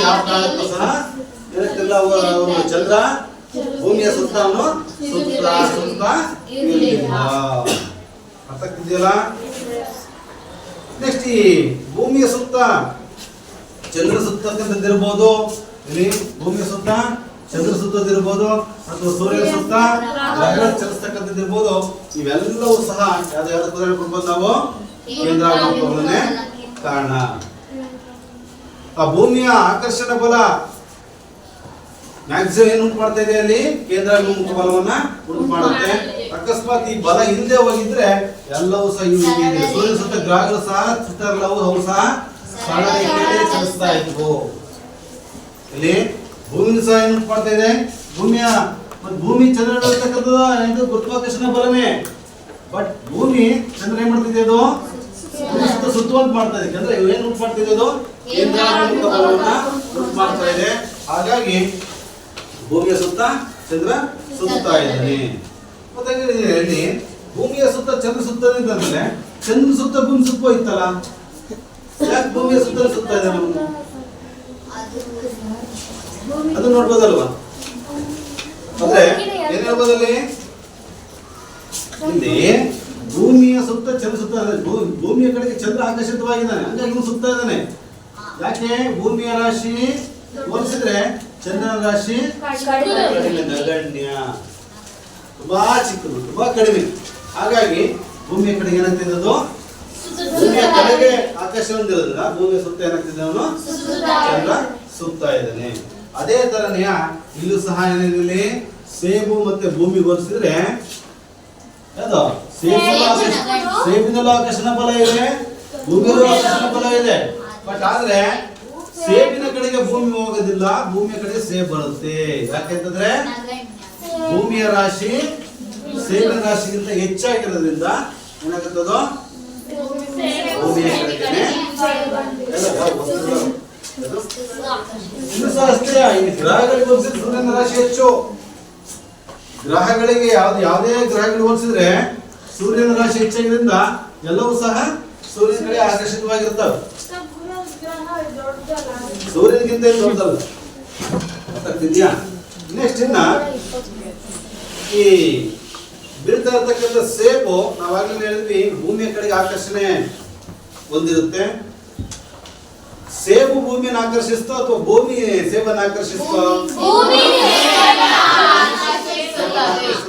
ಯಾವ ಕಾರಣಕ್ಕೂ ಸಹ ಏನಾಗ್ತಿಲ್ಲ, ಅವರು ಚಂದ್ರ ಭೂಮಿಯ ಸುತ್ತ ಅವನು ಸುತ್ತ ಇರಲಿಲ್ಲ. ಅರ್ಥ ಆಗ್ತಿದೆಯಲ್ಲ? ನೆಕ್ಸ್ಟ್ ಈ ಭೂಮಿಯ ಸುತ್ತ ಚಂದ್ರ ಸುತ್ತಕ್ಕಂಥದ್ದಿರ್ಬೋದು, ಇಲ್ಲಿ ಭೂಮಿಯ ಸುತ್ತ ಚಂದ್ರ ಸುತ್ತದಿರ್ಬೋದು, ಅಥವಾ ಸೂರ್ಯನ ಸುತ್ತ ಗ್ರಹಗಳ ಚಲಿಸ್ತಕ್ಕಂಥದ್ದಿರ್ಬೋದು. ಇವೆಲ್ಲವೂ ಸಹ ಯಾವ್ದು ಕೊಡ್ಬೋದು ನಾವು, ಕೇಂದ್ರಾಭಿಮುಖ ಕಾರಣ. ಆ ಭೂಮಿಯ ಆಕರ್ಷಣ ಬಲ ಮ್ಯಾಕ್ಸಿಮಮ್ ಏನು ಉಂಟು ಮಾಡ್ತಾ ಇದೆ, ಅಲ್ಲಿ ಕೇಂದ್ರಾಭಿಮುಖ ಬಲವನ್ನ ಉಂಟು ಮಾಡುತ್ತೆ. ಅಕಸ್ಮಾತ್ ಈ ಬಲ ಹಿಂದೆ ಹೋಗಿದ್ರೆ ಎಲ್ಲವೂ ಸಹ ಸೂರ್ಯನ ಸುತ್ತ ಗ್ರಹಗಳು ಸಹ ಸುತ್ತರಲ್ಲವೂ ಅವು ಸಹ ಸರಳ ರೇಖೆಯಲ್ಲಿ ಚಲಿಸ್ತಾ ಇದ್ವು. ಇಲ್ಲಿ ಭೂಮಿ ಸಹ ಏನು ಉಂಟು ಮಾಡ್ತಾ ಇದೆ, ಭೂಮಿ ಚಂದ್ರ ಇರ್ತಕ್ಕಂಥದ್ದು ಗುರುತ್ವಾಕರ್ಷಣ ಬಲನೇ. ಬಟ್ ಭೂಮಿ ಚಂದ್ರ ಏನ್ ಮಾಡ್ತಿದೆ, ಅದು ಸುತ್ತುವಂತ ಮಾಡ್ತಾ ಇದೆ. ಅಂದ್ರೆ ಏನು ಉಂಟು ಮಾಡ್ತಿದೆ, ಅದು ಕೇಂದ್ರಾಭಿಮುಖ ಬಲವನ್ನ ಉಂಟು ಮಾಡ್ತಾ ಇದೆ. ಹಾಗಾಗಿ ಭೂಮಿಯ ಸುತ್ತ ಚಂದ್ರ ಸುತ್ತಾ ಇದ್ದಾನೆ. ಮತ್ತೆ ಇಲ್ಲಿ ಭೂಮಿಯ ಸುತ್ತ ಚಂದ್ರ ಸುತ್ತನೆ ಅಂತಂದ್ರೆ ಚಂದ್ರ ಸುತ್ತ ಭೂಮಿ ಸುತ್ತ ಇತ್ತಲ್ಲ, ಯಾಕೆ ಭೂಮಿಯ ಸುತ್ತ ಸುತ್ತಾ ಇದೆ ನಮ್ಗೆ ಅದು ನೋಡ್ಬೋದಲ್ವಾ? ಅಂದ್ರೆ ಏನ್ ಹೇಳ್ಬೋದಲ್ಲಿ, ಇಲ್ಲಿ ಭೂಮಿಯ ಸುತ್ತ ಚಂದ್ರ ಸುತ್ತ, ಭೂಮಿಯ ಕಡೆಗೆ ಚಂದ್ರ ಆಕರ್ಷಿತವಾಗಿದ್ದಾನೆ, ಹಂಗಾಗಿ ಇವನು ಸುತ್ತಾ ಇದ್ದಾನೆ. ಯಾಕೆ? ಭೂಮಿಯ ರಾಶಿ ಹೋಲಿಸಿದ್ರೆ ಚಂದ್ರನ ರಾಶಿ ಕಡಿಮೆ, ನಗಣ್ಯ, ತುಂಬಾ ಚಿಕ್ಕದು, ತುಂಬಾ ಕಡಿಮೆ. ಹಾಗಾಗಿ ಭೂಮಿಯ ಕಡೆಗೆ ಏನಾಗ್ತಿದೆ, ಅದು ಭೂಮಿಯ ಕಡೆಗೆ ಆಕರ್ಷಣೆ ಹೊಂದಿರೋದ್ರಿಂದ ಭೂಮಿಯ ಸುತ್ತ ಏನಾಗ್ತಿದೆ, ಅವನು ಚಂದ್ರ ಸುತ್ತಾ ಇದ್ದಾನೆ. ಅದೇ ತರನೇ ಇಲ್ಲೂ ಸಹ ಏನಿದೆ, ಇಲ್ಲಿ ಸೇಬು ಮತ್ತೆ ಭೂಮಿ ಹೋಲಿಸಿದ್ರೆ ಯಾವ್ದು ಸೇಬಿನಲ್ಲೂ ಆಕರ್ಷಣ ಬಲ ಇದೆ, ಭೂಮಿಯಲ್ಲೂ ಆಕರ್ಷಣ ಬಲ ಇದೆ. ಬಟ್ ಆದ್ರೆ ಸೇಬಿನ ಕಡೆಗೆ ಭೂಮಿ ಹೋಗೋದಿಲ್ಲ, ಭೂಮಿಯ ಕಡೆಗೆ ಸೇಬ್ ಬರುತ್ತೆ. ಯಾಕೆಂತಂದ್ರೆ ಭೂಮಿಯ ರಾಶಿ ಸೇಬಿನ ರಾಶಿಗಿಂತ ಹೆಚ್ಚಾಗಿರೋದ್ರಿಂದ ಏನಾಗುತ್ತದೋ ಭೂಮಿಯ ಕಡೆಗೆ. ಇನ್ನು ಸಹ ಅಷ್ಟೇ, ಈ ಗ್ರಹಗಳಿಗೆ ಹೋಲಿಸಿದ್ರೆ ಸೂರ್ಯನ ರಾಶಿ ಹೆಚ್ಚು. ಗ್ರಹಗಳಿಗೆ ಯಾವುದೇ ಗ್ರಹಗಳಿಗೆ ಹೋಲಿಸಿದ್ರೆ ಸೂರ್ಯನ ರಾಶಿ ಹೆಚ್ಚಾಗಿರೋದ್ರಿಂದ ಎಲ್ಲವೂ ಸಹ ಸೂರ್ಯನ ಕಡೆ ಆಕರ್ಷಿತವಾಗಿರ್ತವೆ. ಸೂರ್ಯನಿಗಿಂತ ದೊಡ್ಡದಲ್ಲ. ಗೊತ್ತಾಗ್ತಿದ್ಯಾ? ನೆಕ್ಸ್ಟ್ ಇನ್ನ ಈ ಬೀಳ್ತಾ ಇರತಕ್ಕಂಥ ಸೇಬು ನಾವಾಗಲೇ ಹೇಳಿದ್ವಿ ಭೂಮಿಯ ಕಡೆಗೆ ಆಕರ್ಷಣೆ ಹೊಂದಿರುತ್ತೆ. ಸೇಬು ಭೂಮಿಯನ್ನು ಆಕರ್ಷಿಸ್ತೋ ಅಥವಾ ಭೂಮಿ ಸೇಬನ್ನು ಆಕರ್ಷಿಸ್ತೋ?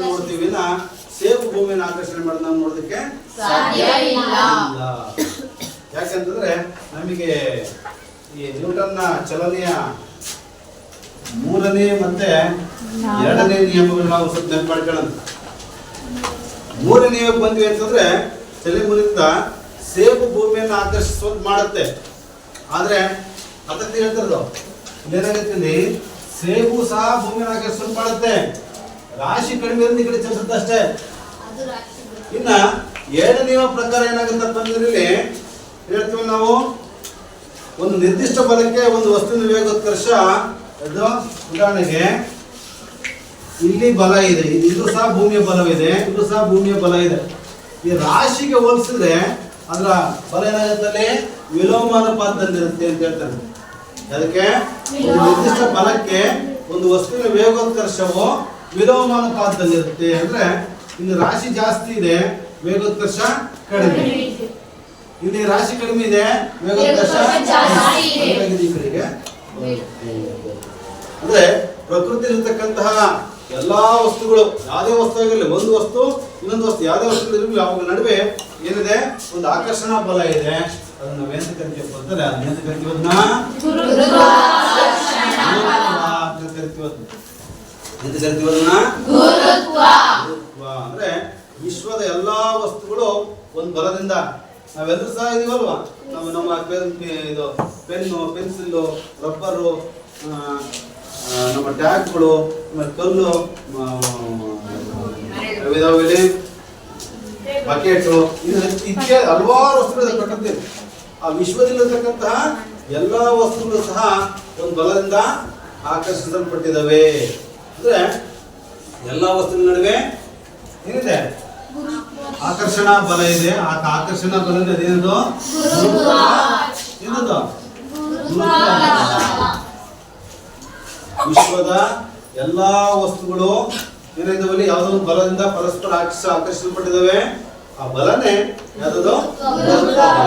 ನೋಡ್ತೀವಿ ನಾ ಸೇಬು ಭೂಮಿಯನ್ನು ಆಕರ್ಷಣೆ ಮಾಡೋದು ನಾವು ನೋಡೋದಕ್ಕೆ ಸಾಧ್ಯ ಇಲ್ಲ. ಯಾಕಂತಂದ್ರೆ ನಮಗೆ ಈ ನ್ಯೂಟನ್ನ ಚಲನೆಯ ಮೂರನೇ ಮತ್ತೆ ಎರಡನೇ ನಿಯಮಗಳು ನಾವು ಸ್ವಲ್ಪ ನೆನಪು ಮಾಡ್ಕೊಳ್ಳೋಣ. ಮೂರನೇ ನಿಯಮಕ್ಕೆ ಬಂದ್ವಿ ಅಂತಂದ್ರೆ ಚಲನೆಯಿಂದ ಸೇಬು ಭೂಮಿಯನ್ನು ಆಕರ್ಷಿಸೋದು ಮಾಡುತ್ತೆ. ಆದ್ರೆ ಅದಕ್ಕೆ ಹೇಳ್ತಿರೋದು ಏನಾಗುತ್ತೆ, ಸೇಬು ಸಹ ಭೂಮಿಯನ್ನು ಆಕರ್ಷಿಸೋದು ಮಾಡುತ್ತೆ. ರಾಶಿ ಕಡಿಮೆ ಇರೋದು ಈ ಕಡೆ ಚಲಿಸುತ್ತೆ ಅಷ್ಟೇ. ಇನ್ನ ಎರಡನೇ ಪ್ರಕಾರ ಏನಾಗುತ್ತಪ್ಪ ಅಂದ್ರೆ ಹೇಳ್ತೀವಿ ನಾವು, ಒಂದು ನಿರ್ದಿಷ್ಟ ಬಲಕ್ಕೆ ಒಂದು ವಸ್ತುವಿನ ವೇಗೋತ್ಕರ್ಷ. ಅದು ಉದಾಹರಣೆಗೆ ಇಲ್ಲಿ ಬಲ ಇದೆ, ಇದು ಸಹ ಭೂಮಿಯ ಬಲವಿದೆ, ಇದು ಸಹ ಭೂಮಿಯ ಬಲ ಇದೆ. ಈ ರಾಶಿಗೆ ಹೋಲಿಸಿದ್ರೆ ಅದರ ಬಲ ಏನಾಗುತ್ತಲ್ಲಿ ವಿಲೋಮಾನುಪಾತದಲ್ಲಿರುತ್ತೆ ಅಂತ ಹೇಳ್ತಾರೆ. ಅದಕ್ಕೆ ಒಂದು ನಿರ್ದಿಷ್ಟ ಬಲಕ್ಕೆ ಒಂದು ವಸ್ತುವಿನ ವೇಗೋತ್ಕರ್ಷವು ವಿಲೋಮಾನುಪಾತದಲ್ಲಿರುತ್ತೆ. ಅಂದ್ರೆ ಇಲ್ಲಿ ರಾಶಿ ಜಾಸ್ತಿ ಇದೆ, ವೇಗೋತ್ಕರ್ಷ ಕಡಿಮೆ. ಇಲ್ಲಿ ರಾಶಿ ಕಡಿಮೆ ಇದೆ, ವೇಗೋತ್ಕರ್ಷ ಈ ಕಡೆಗೆ. ಅಂದ್ರೆ ಪ್ರಕೃತಿಯಲ್ಲಿರ್ತಕ್ಕಂತಹ ಎಲ್ಲಾ ವಸ್ತುಗಳು, ಯಾವುದೇ ವಸ್ತು ಆಗಿರಲಿ, ಒಂದು ವಸ್ತು ಇನ್ನೊಂದು ವಸ್ತು, ಯಾವುದೇ ವಸ್ತು ಇರಲಿ, ಅವುಗಳ ನಡುವೆ ಏನಿದೆ, ಒಂದು ಆಕರ್ಷಣಾ ಬಲ ಇದೆ. ಅದನ್ನ ನಾವೇಂತ ಕರಿತೀವಿ ಅಂದ್ರೆ ಅದನ್ನ ಕರಿತೀವಿ, ಅಂದ್ರೆ ವಿಶ್ವದ ಎಲ್ಲಾ ವಸ್ತುಗಳು ಒಂದು ಬಲದಿಂದ, ನಾವೆಲ್ಲರೂ ಸಹ ಇದೀವಲ್ವಾ, ನಾವು ನಮ್ಮ ಇದು ಪೆನ್ನು, ಪೆನ್ಸಿಲ್ಲು, ರಬ್ಬರು, ನಮ್ಮ ಟ್ಯಾಗ್ಗಳು, ಕಲ್ಲು, ಬಕೆಟು, ಇತ್ಯಾದಿ ಹಲವಾರು ವಸ್ತುಗಳು ಪ್ರಕೃತಿ. ಆ ವಿಶ್ವದಲ್ಲಿರತಕ್ಕಂತಹ ಎಲ್ಲಾ ವಸ್ತುಗಳು ಸಹ ಒಂದು ಬಲದಿಂದ ಆಕರ್ಷಿಸಲ್ಪಟ್ಟಿದ್ದಾವೆ. ಅಂದ್ರೆ ಎಲ್ಲಾ ವಸ್ತುಗಳ ನಡುವೆ ಏನಿದೆ, ಆಕರ್ಷಣಾ ಬಲ ಇದೆ. ಆ ಆಕರ್ಷಣಾ ಬಲ ಏನದು, ಏನದು ವಿಶ್ವದ ಎಲ್ಲಾ ವಸ್ತುಗಳು ಏನಿದಾವಲ್ಲಿ ಯಾವುದೋ ಒಂದು ಬಲದಿಂದ ಪರಸ್ಪರ ಆಕರ್ಷಿಸಲ್ಪಟ್ಟಿದ್ದಾವೆ. ಆ ಬಲನೇ ಯಾವುದೋ ಗುರುತ್ವ ಬಲ.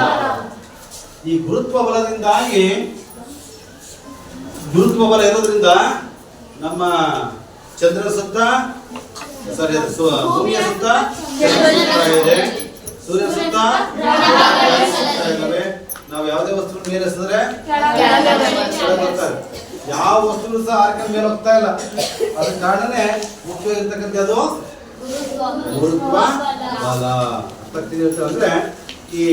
ಈ ಗುರುತ್ವ ಬಲದಿಂದಾಗಿ, ಗುರುತ್ವ ಬಲ ಇರೋದ್ರಿಂದ ನಮ್ಮ ಚಂದ್ರನ ಸುತ್ತ, ಸಾರಿ ಭೂಮಿಯ ಸುತ್ತ ಇದೆ, ಸೂರ್ಯನ ಸುತ್ತ ಇದ್ದಾವೆ. ನಾವು ಯಾವುದೇ ವಸ್ತು ಮೇಲೆ ಎಸಿದ್ರೆ ಬರ್ತಾರೆ, ಯಾವ ವಸ್ತು ಸಹ ಆರ್ಕೊಂಡು ಮೇಲೆ ಹೋಗ್ತಾ ಇಲ್ಲ. ಅದ್ರ ಕಾರಣನೇ ಮುಖ್ಯವಾಗಿರ್ತಕ್ಕಂಥದ್ದು ಗುರುತ್ವ ಬಲ. ಅಂದ್ರೆ ಈ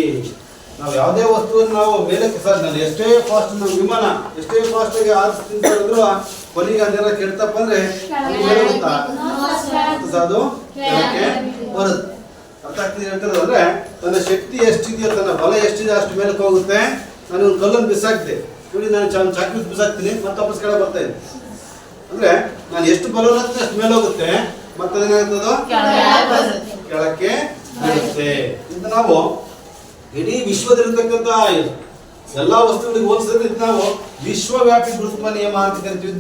ನಾವು ಯಾವುದೇ ವಸ್ತುವನ್ನು ನಾವು ಮೇಲೆ ಸರ್, ನಾನು ಎಷ್ಟೇ ಫಾಸ್ಟ್, ನಮ್ಮ ವಿಮಾನ ಎಷ್ಟೇ ಫಾಸ್ಟ್ ಆಗಿ ಆರಿಸ್ತಿದ್ರು ಕೊನೆಗೆ ಅದೆಲ್ಲ ಕೆಡ್ತಪ್ಪ ಅಂದ್ರೆ ಮೇಲೆ ಹೋಗುತ್ತಾ ಅದು ಬರುತ್ತೆ. ಅರ್ಥ ಆಗ್ತಿದೆ ಹೇಳ್ತಾರೆ ಅಂದ್ರೆ ತನ್ನ ಶಕ್ತಿ ಎಷ್ಟಿದೆಯೋ, ತನ್ನ ಬಲ ಎಷ್ಟಿದೆ ಅಷ್ಟು ಮೇಲಕ್ಕೆ ಹೋಗುತ್ತೆ. ನಾನು ಒಂದು ಕಲ್ಲನ್ನು ಬಿಸಾಕ್ತೆ, ನೋಡಿ ನಾನು ಚಾಕಿ ಬಿಸಾಕ್ತೀನಿ, ಮತ್ತೆ ವಾಪಸ್ ಕೆಳಗೆ ಬರ್ತಾ ಇದೆ. ಅಂದ್ರೆ ನಾನು ಎಷ್ಟು ಬಲ ಅಷ್ಟು ಮೇಲೆ ಹೋಗುತ್ತೆ, ಮತ್ತೆ ಅದೇನಾಗ್ತದೋ ಕೆಳಕ್ಕೆ ಬೀಳುತ್ತೆ. ಇಂತ ನಾವು ಇಡೀ ವಿಶ್ವದಲ್ಲಿರ್ತಕ್ಕಂಥ ಎಲ್ಲಾ ವಸ್ತುಗಳಿಗೆ ಹೋಲಿಸಿದ್ರೆ ನಾವು ವಿಶ್ವವ್ಯಾಪಿ ಗುರುತ್ವ ನಿಯಮ ಅಂತ ಕರಿತೀವಿ.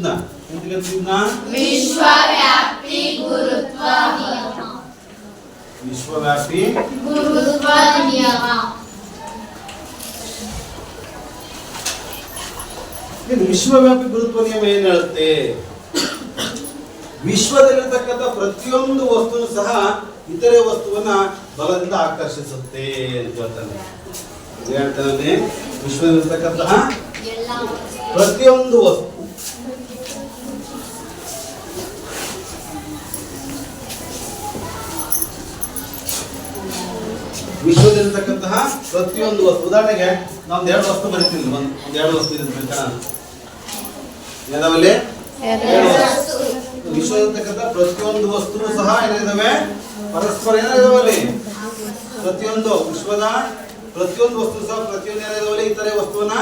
ವಿಶ್ವವ್ಯಾಪಿ ಗುರುತ್ವ ನಿಯಮ. ವಿಶ್ವವ್ಯಾಪಿ ಗುರುತ್ವ ನಿಯಮ. ವಿಶ್ವವ್ಯಾಪಿ ಗುರುತ್ವ ನಿಯಮ ಏನ್ ಹೇಳುತ್ತೆ? ವಿಶ್ವದಲ್ಲಿರ್ತಕ್ಕಂಥ ಪ್ರತಿಯೊಂದು ವಸ್ತುವು ಸಹ ಇತರೆ ವಸ್ತುವನ್ನ ಬಲದಿಂದ ಆಕರ್ಷಿಸುತ್ತೆ ಅಂತ ಹೇಳ್ತಾನೆ. ಹೇಳ್ತಾನೆ ವಿಶ್ವದಲ್ಲಿರ್ತಕ್ಕಂತಹ ಪ್ರತಿಯೊಂದು ವಸ್ತು ವಿಶ್ವದಲ್ಲಿರ್ತಕ್ಕಂತಹ ಪ್ರತಿಯೊಂದು ವಸ್ತು. ಉದಾಹರಣೆಗೆ ನಾವೊಂದು ಎರಡು ವಸ್ತು ಬರೀತೀವಿ, ಎರಡು ವಸ್ತು ಇದೆ ಯಾವ್ದಾವಲ್ಲಿ ವಿಶ್ವದಲ್ಲಿರ್ತಕ್ಕಂಥ ಪ್ರತಿಯೊಂದು ವಸ್ತು ಸಹ ಏನಿದಾವೆ, ಪರಸ್ಪರ ಏನಾಗಿದಾವಲ್ಲಿ, ಪ್ರತಿಯೊಂದು ವಿಶ್ವದ ಪ್ರತಿಯೊಂದು ವಸ್ತು ಸಹ ಪ್ರತಿಯೊಂದು ಏನಾಗಿದಾವಲ್ಲಿ ಇತರೆ ವಸ್ತುವನ್ನ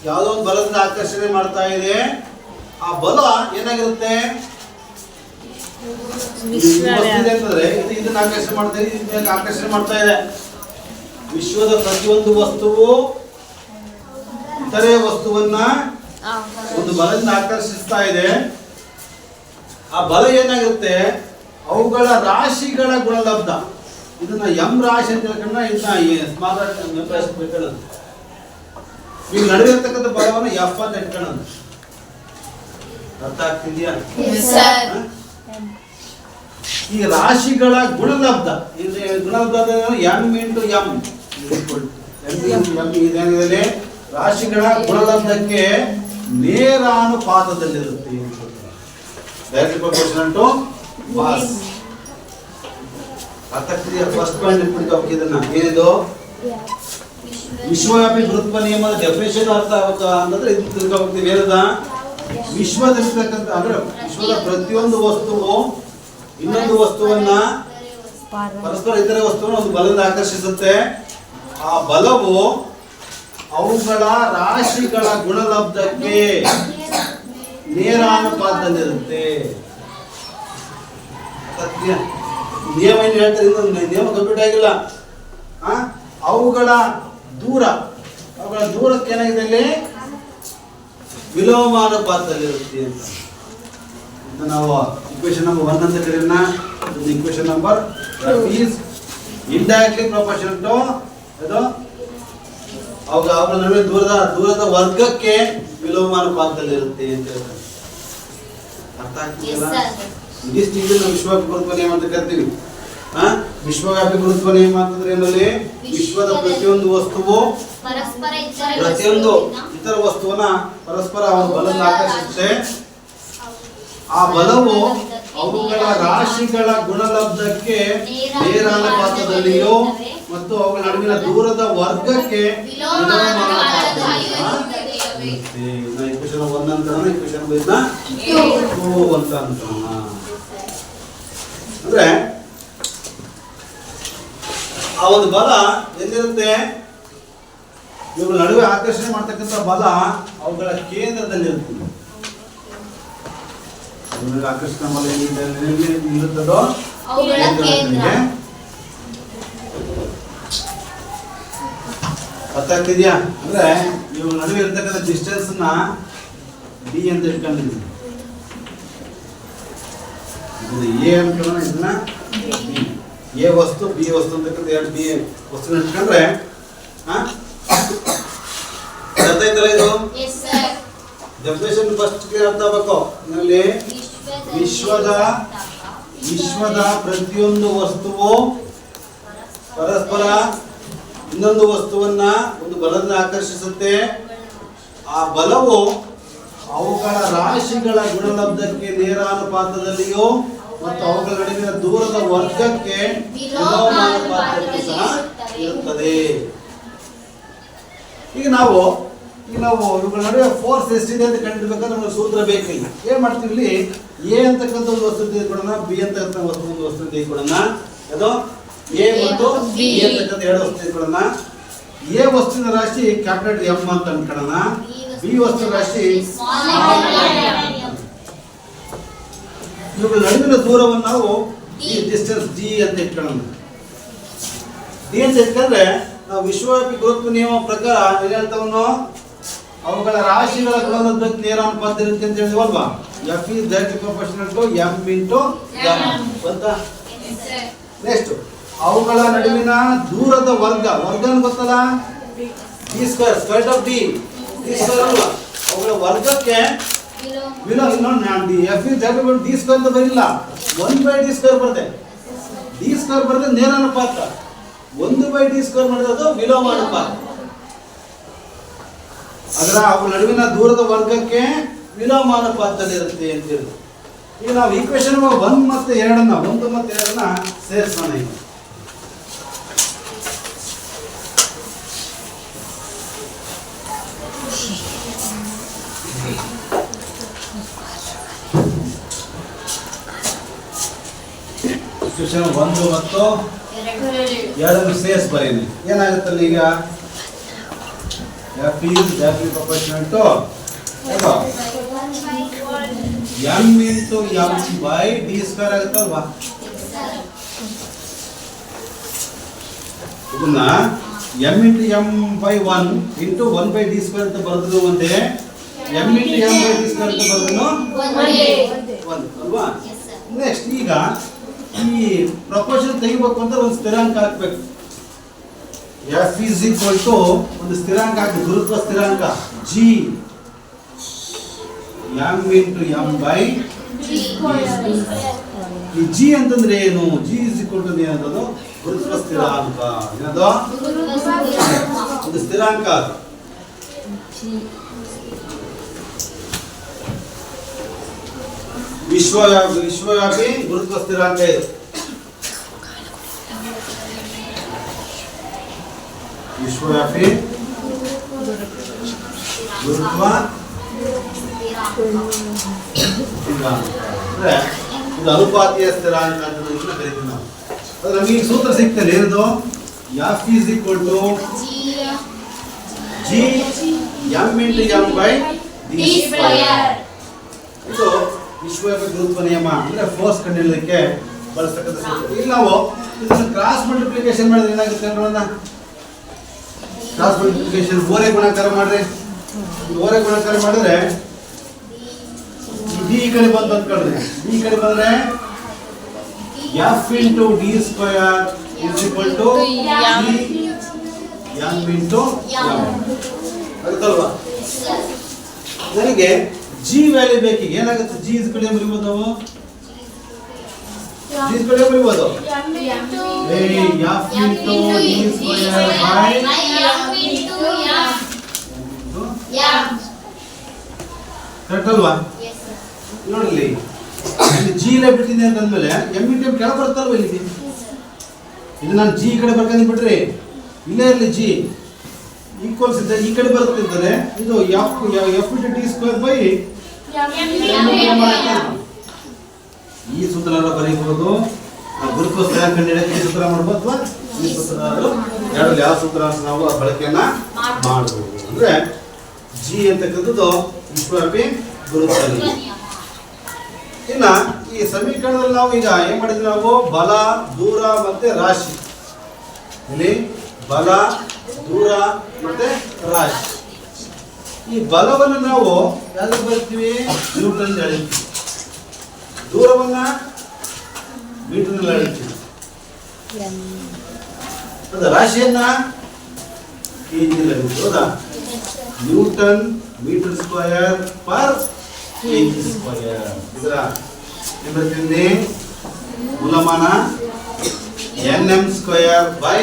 ಯಾವುದೋ ಒಂದು ಬಲದಿಂದ ಆಕರ್ಷಣೆ ಮಾಡ್ತಾ ಇದೆ. ಆ ಬಲ ಏನಾಗಿರುತ್ತೆ, ಅಂತಂದ್ರೆ ಇದನ್ನ ಆಕರ್ಷಣೆ ಮಾಡ್ತಾ ಇದೆ, ಇದನ್ನ ಆಕರ್ಷಣೆ ಮಾಡ್ತಾ ಇದೆ. ವಿಶ್ವದ ಪ್ರತಿಯೊಂದು ವಸ್ತುವು ಇತರೆ ವಸ್ತುವನ್ನ ಒಂದು ಬಲದಿಂದ ಆಕರ್ಷಿಸ್ತಾ ಇದೆ. ಆ ಬಲ ಏನಾಗುತ್ತೆ, ಅವುಗಳ ರಾಶಿಗಳ ಗುಣಲಬ್ಧ. ಇದನ್ನ ಎಂ ರಾಶಿ ಅಂತ ಹೇಳ್ಕೊಂಡ್ರೆ ಇದನ್ನ ಸ್ಮಾಲ್ ಈಗ ನಡುವೆ ಇರ್ತಕ್ಕಂಥ ಬಲವನ್ನು ಎಫ್ ಅಂತ ಇಟ್ಕೊಳ್ಳೋಣ. ಅರ್ಥ ಆಗ್ತಿದ್ಯಾ? ಈ ರಾಶಿಗಳ ಗುಣಲಬ್ಧ ಎಂ ಇಂಟು ಎಂ ಇದೇನಿದೆ ರಾಶಿಗಳ ಗುಣಲಬ್ಧಕ್ಕೆ ನೇರಾನುಪಾತದಲ್ಲಿರುತ್ತೆ. Direct proportional to mass. ಅರ್ಥ ಆಗ್ತಿದೆಯಾ? ಫಸ್ಟ್ ಪಾಯಿಂಟ್ ಇಟ್ಬಿಟ್ಟು ಇದನ್ನ ಏನಿದು ವಿಶ್ವವ್ಯಾಪಿ ಗುರುತ್ವ ನಿಯಮದ ಡೆಫಿನೇಷನ್ ಅರ್ಥ ಅಂತಂದ್ರೆ ಇದು ತಿಳ್ಕೊಳ್ತೀವಿ. ಏನದ ವಿಶ್ವದಲ್ಲಿರ್ತಕ್ಕಂಥ ಅಂದ್ರೆ ವಿಶ್ವದ ಪ್ರತಿಯೊಂದು ವಸ್ತುವು ಇನ್ನೊಂದು ವಸ್ತುವನ್ನ ಪರಸ್ಪರ ಇತರೆ ವಸ್ತುವನ್ನು ಒಂದು ಬಲದಿಂದ ಆಕರ್ಷಿಸುತ್ತೆ. ಆ ಬಲವು ಅವುಗಳ ರಾಶಿಗಳ ಗುಣಲಬ್ಧಕ್ಕೆ ನೇರಾನುಪಾತದಲ್ಲಿರುತ್ತೆ. ಸತ್ಯ ನಿಯಮ ಏನು ಹೇಳ್ತಾರೆ? ನಿಯಮ ಕಂಪ್ಲೀಟ್ ಆಗಿಲ್ಲ. ಅವುಗಳ ದೂರಕ್ಕೆ ಏನಾಗಿದೆ ಅಲ್ಲಿ ವಿಲೋಮಾನುಪಾತದಲ್ಲಿರುತ್ತೆ ಅಂತ ನಾವು ಇಕ್ವೇಶನ್ ನಂಬರ್ 1 ಅಂತ ಕರೆಯೋಣ. Equation number is indirectly proportional to ಅದು ಅವುಗಳ ನಡುವೆ ದೂರದ ವರ್ಗಕ್ಕೆ ವಿಲೋಮಾನುಪಾತದಲ್ಲಿರುತ್ತೆ ಅಂತ ಹೇಳ್ತಾರೆ. ಅರ್ಥ ಆಗ್ತಿಲ್ಲ? ಇದಿಷ್ಟು ನಾವು ವಿಶ್ವವ್ಯಾಪಿ ಗುರುತ್ವ ನಿಯಮ ಅಂತ ಕರಿತೀವಿ. ವಿಶ್ವವ್ಯಾಪಿ ಗುರುತ್ವ ನಿಯಮ ಅಂತಂದ್ರೆ ಏನಲ್ಲಿ ವಿಶ್ವದ ಪ್ರತಿಯೊಂದು ವಸ್ತುವು ಪ್ರತಿಯೊಂದು ಇತರ ವಸ್ತುವನ್ನ ಪರಸ್ಪರ ಒಂದು ಬಲದಿಂದ ಆಕರ್ಷಿಸುತ್ತೆ. ಆ ಬಲವು ಅವುಗಳ ರಾಶಿಗಳ ಗುಣಲಬ್ಧಕ್ಕೆ ನೇರಾನುಪಾತದಲ್ಲಿಯೋ ಮತ್ತು ಅವುಗಳ ನಡುವಿನ ದೂರದ ವರ್ಗಕ್ಕೆ ಅಂದ್ರೆ ಆ ಒಂದು ಬಲ ಎಲ್ಲಿರುತ್ತೆ? ಇವುಗಳ ನಡುವೆ ಆಕರ್ಷಣೆ ಮಾಡ್ತಕ್ಕಂಥ ಬಲ ಅವುಗಳ ಕೇಂದ್ರದಲ್ಲಿರುತ್ತೆ. ಆಕರ್ಷಣೆ ಬಲ ಏನಿರುತ್ತದೋ ಅರ್ಥ ಆಗ್ತಿದ್ಯಾ? ಅಂದ್ರೆ ಇವುಗಳ ನಡುವೆ ಇರ್ತಕ್ಕಂಥ ಡಿಸ್ಟೆನ್ಸ್ ನ ಡಿ ಅಂತ ಇಟ್ಕೊಂಡಿದ್ದೀವಿ. ಎ ಅನ್ಕೊಳ್ಳೋಣ, ಇದನ್ನ ಎ ವಸ್ತು ಬಿ ವಸ್ತು ಅಂತಕ್ಕಂಥ ಎರಡು ಬಿ ವಸ್ತು ಇಟ್ಕೊಂಡ್ರೆ ಅರ್ಥ ಆಯ್ತಲ್ಲ? ಇದು ಡೆಫಿನೇಷನ್ ಫಸ್ಟ್ ಕ್ಲಿಯರ್ ಅರ್ಥ ಆಗಬೇಕು. ಇದರಲ್ಲಿ ವಿಶ್ವದ ಪ್ರತಿಯೊಂದು ವಸ್ತುವು ಪರಸ್ಪರ ಇನ್ನೊಂದು ವಸ್ತುವನ್ನ ಒಂದು ಬಲದಿಂದ ಆಕರ್ಷಿಸುತ್ತೆ. ಆ ಬಲವು ಅವುಗಳ ರಾಶಿಗಳ ಗುಣಲಬ್ಧಕ್ಕೆ ನೇರಾನುಪಾತದಲ್ಲಿಯೋ ಮತ್ತು ಅವುಗಳ ನಡುವಿನ ದೂರದ ವರ್ಗಕ್ಕೆ ವಿಲೋಮಾನುಪಾತದಲ್ಲಿ ಸಹ ಇರುತ್ತದೆ. ಈಗ ನಾವು ಇವುಗಳ ನಡುವೆ ಫೋರ್ಸ್ ಎಷ್ಟಿದೆ ಅಂತ ಕಂಡುಹಿಡಿಬೇಕಾದ್ರೆ ನಮಗೆ ಸೂತ್ರ ಬೇಕಿಲ್ಲ. ಏನ್ ಮಾಡ್ತೀವಿ? ಇಲ್ಲಿ ಎ ಅಂತಕ್ಕಂಥ ಒಂದು ವಸ್ತು ತೆಗೆದುಕೊಳ್ಳೋಣ, ಬಿ ಅಂತಕ್ಕಂಥ ಒಂದು ವಸ್ತು ತೆಗೆದುಕೊಳ್ಳೋಣ. ಅದು ಎ ಮತ್ತು ಬಿ ಅಂತಕ್ಕಂಥ ಎರಡು ವಸ್ತು ತೆಗೆದುಕೊಳ್ಳೋಣ. ಎ ವಸ್ತುವಿನ ರಾಶಿ ಕ್ಯಾಪಿಟಲ್ ಎಂ ಅಂತ ಅನ್ಕೊಳ್ಳೋಣ, ಬಿ ವಸ್ತುವಿನ ರಾಶಿ ಇವುಗಳ ನಡುವಿನ ದೂರವನ್ನು ನಾವು ಈ ಡಿಸ್ಟೆನ್ಸ್ ಡಿ ಅಂತ ಇಟ್ಕೊಳ್ಳೋಣ. ಡಿ ಅಂತ ಇಟ್ಕೊಂಡ್ರೆ ನಾವು ವಿಶ್ವವ್ಯಾಪಿ ಗುರುತ್ವ ನಿಯಮ ಪ್ರಕಾರ ಏನ್ ಹೇಳ್ತಾವನು ಅವುಗಳ ರಾಶಿಗಳ ಗುಣಲಬ್ಧಕ್ಕೆ ನೇರಾನುಪಾತದಲ್ಲಿರುತ್ತೆ ಅಂತ ಹೇಳಿದ್ವಲ್ವಾ? F is directly proportional to m into m ಅಂತ. ನೆಕ್ಸ್ಟ್ ಅವುಗಳ ನಡುವಿನ ದೂರದ ವರ್ಗ ಗೊತ್ತಲ್ಲ? D square, square of d square ಅಲ್ವಾ? ಅವುಗಳ ವರ್ಗಕ್ಕೆ F is directly d square ಅಂತ ಬರಿಲ್ಲ, 1/d ಸ್ಕ್ವೇರ್ ಬರುತ್ತೆ. ಡಿ ಸ್ಕ್ವೇರ್ ಬರುತ್ತೆ ನೇರಾನುಪಾತ, 1/d ಸ್ಕ್ವೇರ್ ಮಾಡಿದ್ರೆ ಅದು ವಿಲೋಮಾನುಪಾತ. ಅದರ ಅವುಗಳ ನಡುವಿನ ದೂರದ ವರ್ಗಕ್ಕೆ ವಿಲೋಮಾನುಪಾತದಲ್ಲಿರುತ್ತೆ ಅಂತ ಹೇಳಿ. ಈಗ ನಾವು ಈಕ್ವೇಶನ್ 1 ಮತ್ತು 2 ಸೇರಿಸೋಣ. ಈಗ ಈಕ್ವೇಶನ್ 1 ಮತ್ತು 2 ಸೇರಿಸಿ ಬರೀನಿ. ಏನಾಗುತ್ತಲ್ಲ ಈಗ? F is directly proportional to m into m by d square ಆಗುತ್ತಲ್ವಾ? ಇದನ್ನ m into m by 1 into 1/d square ಅಂತ ಬರೆದ್ರು ಒಂದೇ, m into m by d square ಅಂತ ಬರೆದ್ರು ಒಂದು ಅಲ್ವಾ? ನೆಕ್ಸ್ಟ್ ಈಗ ಈ ಪ್ರಪೋರ್ಷನ್ ತೆಗಿಬೇಕು ಅಂತ ಒಂದು ಸ್ಥಿರಾಂಕ ಹಾಕ್ಬೇಕು. F is equal to ಒಂದು ಸ್ಥಿರಾಂಕ ಹಾಕಿ, ಗುರುತ್ವ ಸ್ಥಿರಾಂಕ G m into m by ಈ G ಅಂತಂದ್ರೆ ಏನು? G is equal to ಏನದು? ಗುರುತ್ವ ಸ್ಥಿರಾಂಕ. ಏನದು? ಒಂದು ಸ್ಥಿರಾಂಕ ಅದು. ವಿಶ್ವವ್ಯಾಪಿ ಗುರುತ್ವ ಸ್ಥಿರಾಂಕ ಇದು. ವಿಶ್ವವ್ಯಾಪಿ ಗುರುತ್ವ ಅಂದ್ರೆ ಇದು ಅನುಪಾತೀಯ ಸ್ಥಿರಾಂಕ ಅಂತ ಕರಿತೀವಿ ನಾವು. ಅದು ನಮಗೆ ಈ ಸೂತ್ರ ಸಿಗ್ತದೆ. ಏನದು? F is equal to G m into m by d square. ಇದು ವಿಶ್ವವ್ಯಾಪಿ ಗುರುತ್ವ ನಿಯಮ ಅಂದ್ರೆ ಫೋರ್ಸ್ ಕಂಡುಹಿಡಿಯಲಿಕ್ಕೆ ಬಳಸತಕ್ಕಂಥ ಸೂತ್ರ. ಇಲ್ಲಿ ನಾವು ಇದನ್ನು ಕ್ರಾಸ್ ಮಲ್ಟಿಪ್ಲಿಕೇಶನ್ ಮಾಡಿದ್ರೆ ಏನಾಗುತ್ತೆ ನೋಡೋಣ. ಕ್ರಾಸ್ ಮಲ್ಟಿಪ್ಲಿಕೇಶನ್ ಓರೆ ಗುಣಾಕಾರ ಮಾಡ್ರಿ. ಓರೆ ಗುಣಾಕಾರ ಮಾಡಿದ್ರೆ ಡಿ ಈ ಕಡೆ ಬಂತು ಅಂದ್ಕೊಳ್ರಿ. ಡಿ ಈ ಕಡೆ ಬಂದ್ರೆ F into d square is equal to G m into m. ಅರ್ಥಲ್ವಾ? ನನಗೆ G ವ್ಯಾಲ್ಯೂ ಬೇಕೀಗ. ಏನಾಗುತ್ತೆ? G ಇಸ್ ಕಡೆ ಬರೀಬಹುದು ನಾವು. G ಇಸ್ ಕಡೆ ಬರೀಬಹುದು. F into d square by correct ಅಲ್ವಾ? ನೋಡ್ಲಿ, ಇಲ್ಲಿ G ನ ಬಿಟ್ಟಿದೆ ಅಂತಂದ್ಮೇಲೆ m into m ಕೆಳಗೆ ಬರುತ್ತಲ್ವ ಇಲ್ಲಿಗೆ. ಇದು ನಾನು G ಈ ಕಡೆ ಬರ್ಕೊಂಡು ಬಿಟ್ರೆ ಇಲ್ಲೇ ಇರಲಿ G ಈಕ್ವಲ್ಸ್ ಇದ್ದ ಈ ಕಡೆ ಬರುತ್ತೆ ಅಂತಾರೆ. ಇದು F into d square by ಈ ಸೂತ್ರ ಬರೀಬಹುದು. ಗುರುತ್ವ ಸ್ಥಿರಾಂಕ ಕಂಡುಹಿಡಿಯಕ್ಕೆ ಈ ಸೂತ್ರ ಮಾಡಬಹುದು ಅಥವಾ ಈ ಸೂತ್ರ ಎರಡರಲ್ಲಿ ಯಾವ ಸೂತ್ರ ಅಂತ ನಾವು ಬಳಕೆಯನ್ನ ಮಾಡಬಹುದು. ಅಂದ್ರೆ G ಅಂತಕ್ಕಂಥದ್ದು ವಿಶ್ವವ್ಯಾಪಿ ಗುರುತ್ವ ನಿಯಮ. ಇನ್ನ ಈ ಸಮೀಕರಣದಲ್ಲಿ ನಾವು ಈಗ ಏನ್ ಮಾಡಿದ್ವಿ? ನಾವು ಬಲ, ದೂರ ಮತ್ತೆ ರಾಶಿ. ಇಲ್ಲಿ ಬಲ, ದೂರ ಮತ್ತೆ ರಾಶಿ. ಈ ಬಲವನ್ನು ನಾವು ಯಾವ್ದು ಬರ್ತೀವಿ? ನ್ಯೂಟನ್ ಹೇಳ್ತೀವಿ. ದೂರವನ್ನ ಮೀಟರ್ ನಲ್ಲಿ ಹೇಳ್ತೀವಿ. ರಾಶಿಯನ್ನ ಕೆಜಿ ನಲ್ಲಿ. ಹೌದಾ? Newton metre square per KG square. ಇದರ ಬರ್ತೀನಿ ಮೂಲಮಾನ nm square by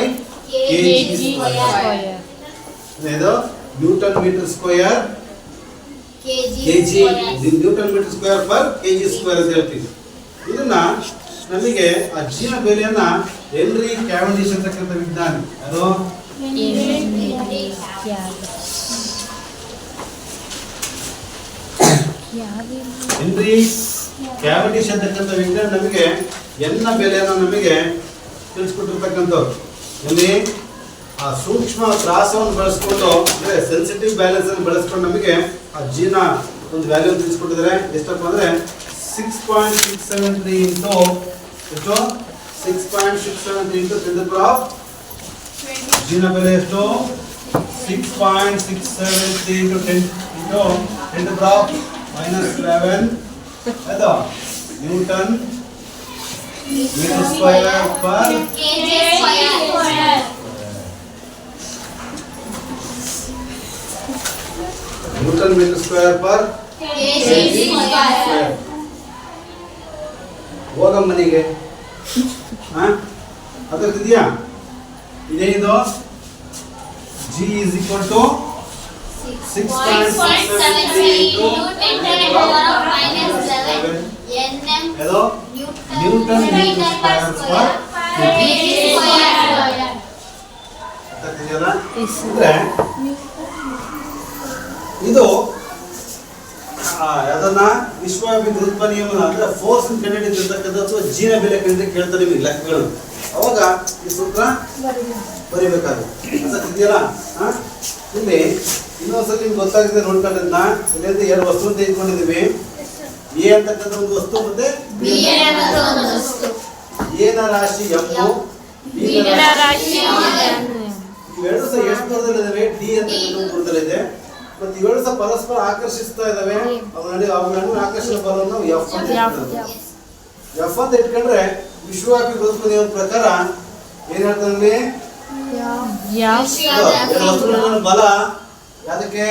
KG square. ಇದು newton metre square KG newton metre square per KG square ಅಂತ ಹೇಳ್ತೀವಿ. ಇದನ್ನ ನಮಗೆ ಆ G ನ ಬೆಲೆಯನ್ನ ಹೆನ್ರಿ ಕ್ಯಾವೆಂಡಿಶ್ ಅಂತಕ್ಕಂಥ ವಿಜ್ಞಾನಿ ಅದು ಹೆನ್ರಿ ಕ್ಯಾವೆಂಡಿಶ್ ಅಂತಕ್ಕಂಥ ವಿಜ್ಞಾನಿ ನಮಗೆ n ನ ಬೆಲೆಯನ್ನು ನಮಗೆ ತಿಳಿಸ್ಕೊಟ್ಟಿರ್ತಕ್ಕಂಥವ್ರು. ಇಲ್ಲಿ ಆ ಸೂಕ್ಷ್ಮ ತ್ರಾಸವನ್ನು ಬಳಸ್ಕೊಂಡು ಅಂದ್ರೆ ಸೆನ್ಸಿಟಿವ್ ಬ್ಯಾಲೆನ್ಸ್ ಅನ್ನು ಬಳಸ್ಕೊಂಡು ನಮಗೆ ಆ G ನ ಒಂದು ವ್ಯಾಲ್ಯೂ ತಿಳಿಸ್ಕೊಟ್ಟಿದ್ದಾರೆ. ಎಷ್ಟಪ್ಪ ಅಂದ್ರೆ 6.673 into ಎಷ್ಟು? 6.673 into 10 to the power G ನ ಬೆಲೆ ಎಷ್ಟು? 6.673 into 10 to the power -11 ಅದು newton metre square per KG square. Newton metre square per KG square. ಹೋಗಮ್ಮನಿಗೆ ಅರ್ಥಾಗ್ತಿದ್ಯಾ? ಇದೇನಿದು? G is equal to 6.673 into 10 to the power -11 ಇದು newton metre square per KG square. ಅರ್ಥಾಗ್ತಿದೆಯಲ್ಲ? ಅಂದ್ರೆ ಇದು ಅದನ್ನ ವಿಶ್ವವ್ಯಾಪಿ ಗುರುತ್ವ ನಿಯಮನ ಅಂದ್ರೆ ಫೋರ್ಸ್ ಕಂಡುಹಿಡಿದಿರ್ತಕ್ಕಂಥ ಅಥವಾ G ನ ಬೆಲೆ ಕಂಡು ಕೇಳ್ತಾರೆ ನಿಮಗೆ ಲೆಕ್ಕಗಳು. ಅವಾಗ ಈ ಸೂತ್ರ ಬರಿಬೇಕಾಗುತ್ತೆ. ಅರ್ಥಾಗ್ತಿದೆಯಲ್ಲ? ಇಲ್ಲಿ ಇನ್ನೊಂದ್ಸಲ ನಿಮ್ಗೆ ಗೊತ್ತಾಗಿದೆ ನೋಡ್ಕೊಂಡ್ರಿಂದ ಇಲ್ಲಿಂದ ಎರಡು ವಸ್ತು ಅಂತ ಇಟ್ಕೊಂಡಿದೀವಿ. ಎ ಅಂತಕ್ಕಂಥ ಒಂದು ವಸ್ತು ಮತ್ತೆ ಎ ನ ರಾಶಿ m, ಬಿ ನ ರಾಶಿ ಇವೆರಡು ಸಹ ಎಷ್ಟು ದೂರದಲ್ಲಿದ್ದಾವೆ? ಡಿ ಅಂತಕ್ಕಂಥ ದೂರದಲ್ಲಿದೆ. ಮತ್ತೆ ಇವೆರಡು ಸಹ ಪರಸ್ಪರ ಆಕರ್ಷಿಸ್ತಾ ಇದಾವೆ. ಅವುಗಳ ನಡುವೆ ಆಕರ್ಷಣ ಬಲವನ್ನು ನಾವು F ಅಂತ ಇಟ್ಕೊಂಡ್ರೆ ವಿಶ್ವವ್ಯಾಪಿ ಗುರುತ್ವ ನಿಯಮದ ಪ್ರಕಾರ ಏನ್ ಹೇಳ್ತಾನೆ? ಎರಡು ವಸ್ತುಗಳ ಬಲ ಅದಕ್ಕೆ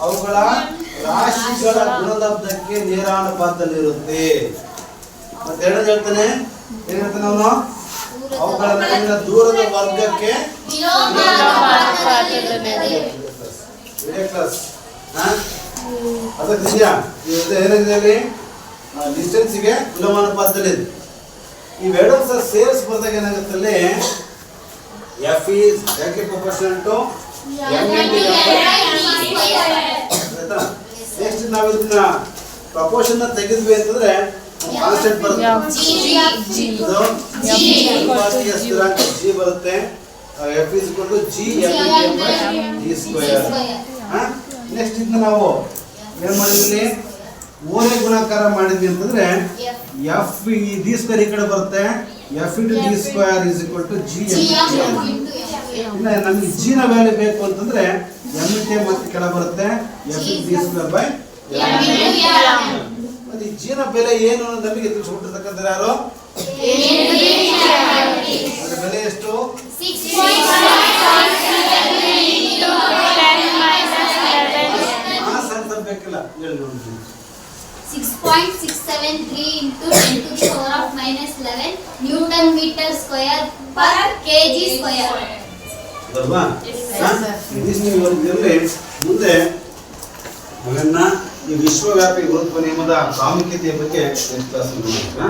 ಅವುಗಳ ರಾಶಿಗಳ ಗುಣಲಬ್ಧಕ್ಕೆ ನೇರಾನುಪಾತದಲ್ಲಿರುತ್ತೆ. ಮತ್ತೆ ಎರಡನೇ ಹೇಳ್ತಾನೆ, ಏನ್ ಹೇಳ್ತಾನೆ ಅವನು? ಅವುಗಳ ನಡುವಿನ ದೂರದ ವರ್ಗಕ್ಕೆ ಅದಕ್ಕಿದೆಯಾ ಏನಿದೆ ಅಲ್ಲಿ ಡಿಸ್ಟೆನ್ಸ್ಗೆ ವಿಲೋಮಾನುಪಾತದಲ್ಲಿದೆ. ಇವೆರಡು ಸಹ ಸೇರಿಸಿ ಬಂದಾಗ ಏನಾಗುತ್ತೆ ಅಲ್ಲಿ F is directly proportional to M into next ನಾವು ಇದನ್ನ ಪ್ರಪೋರ್ಷನ್ ತೆಗೆದ್ವಿ ಅಂತಂದ್ರೆ ಕಾನ್ಸ್ಟೆಂಟ್ ಬರುತ್ತೆ, ಸ್ಥಿರಾಂಕ ಜಿ ಬರುತ್ತೆ. F is equal to G F by G square. Next ಇದನ್ನ ನಾವು ಏನ್ ಮಾಡಿದ್ವಿ, ಮೂರನೇ ಗುಣಾಕಾರ ಮಾಡಿದ್ವಿ ಅಂತಂದ್ರೆ ಎಫ್ ಈ ಡಿ ಸ್ಕ್ವೇರ್ ಈ ಕಡೆ ಬರುತ್ತೆ, F into D square is equal to G M. ಇನ್ನ ನಮ್ಗೆ ಜಿ ನ ವ್ಯಾಲ್ಯೂ ಬೇಕು ಅಂತಂದ್ರೆ ಎಮ್ ಇಂಟು ಮತ್ತೆ ಕೆಳ ಬರುತ್ತೆ, F into D square by ಮತ್ತೆ ಈ ಜಿ ನ ಬೆಲೆ ಏನು ಅನ್ನೋದು ನಮಗೆ ತಿಳಿಸ್ಬಿಟ್ಟಿರ್ತಕ್ಕಂಥ ಯಾರು? ಅದರ ಬೆಲೆ ಎಷ್ಟು? 6.673 into 10 to the power of minus 11 Newton meter square per kg square. ಅಲ್ವಾ? ಮುಂದೆ ನಾವೆನ್ನ ಈ ವಿಶ್ವವ್ಯಾಪಿ ಗುರುತ್ವ ನಿಯಮದ ಪ್ರಾಮುಖ್ಯತೆಯ ಬಗ್ಗೆ ಕ್ಲಾಸ್ ನೋಡೋಣ.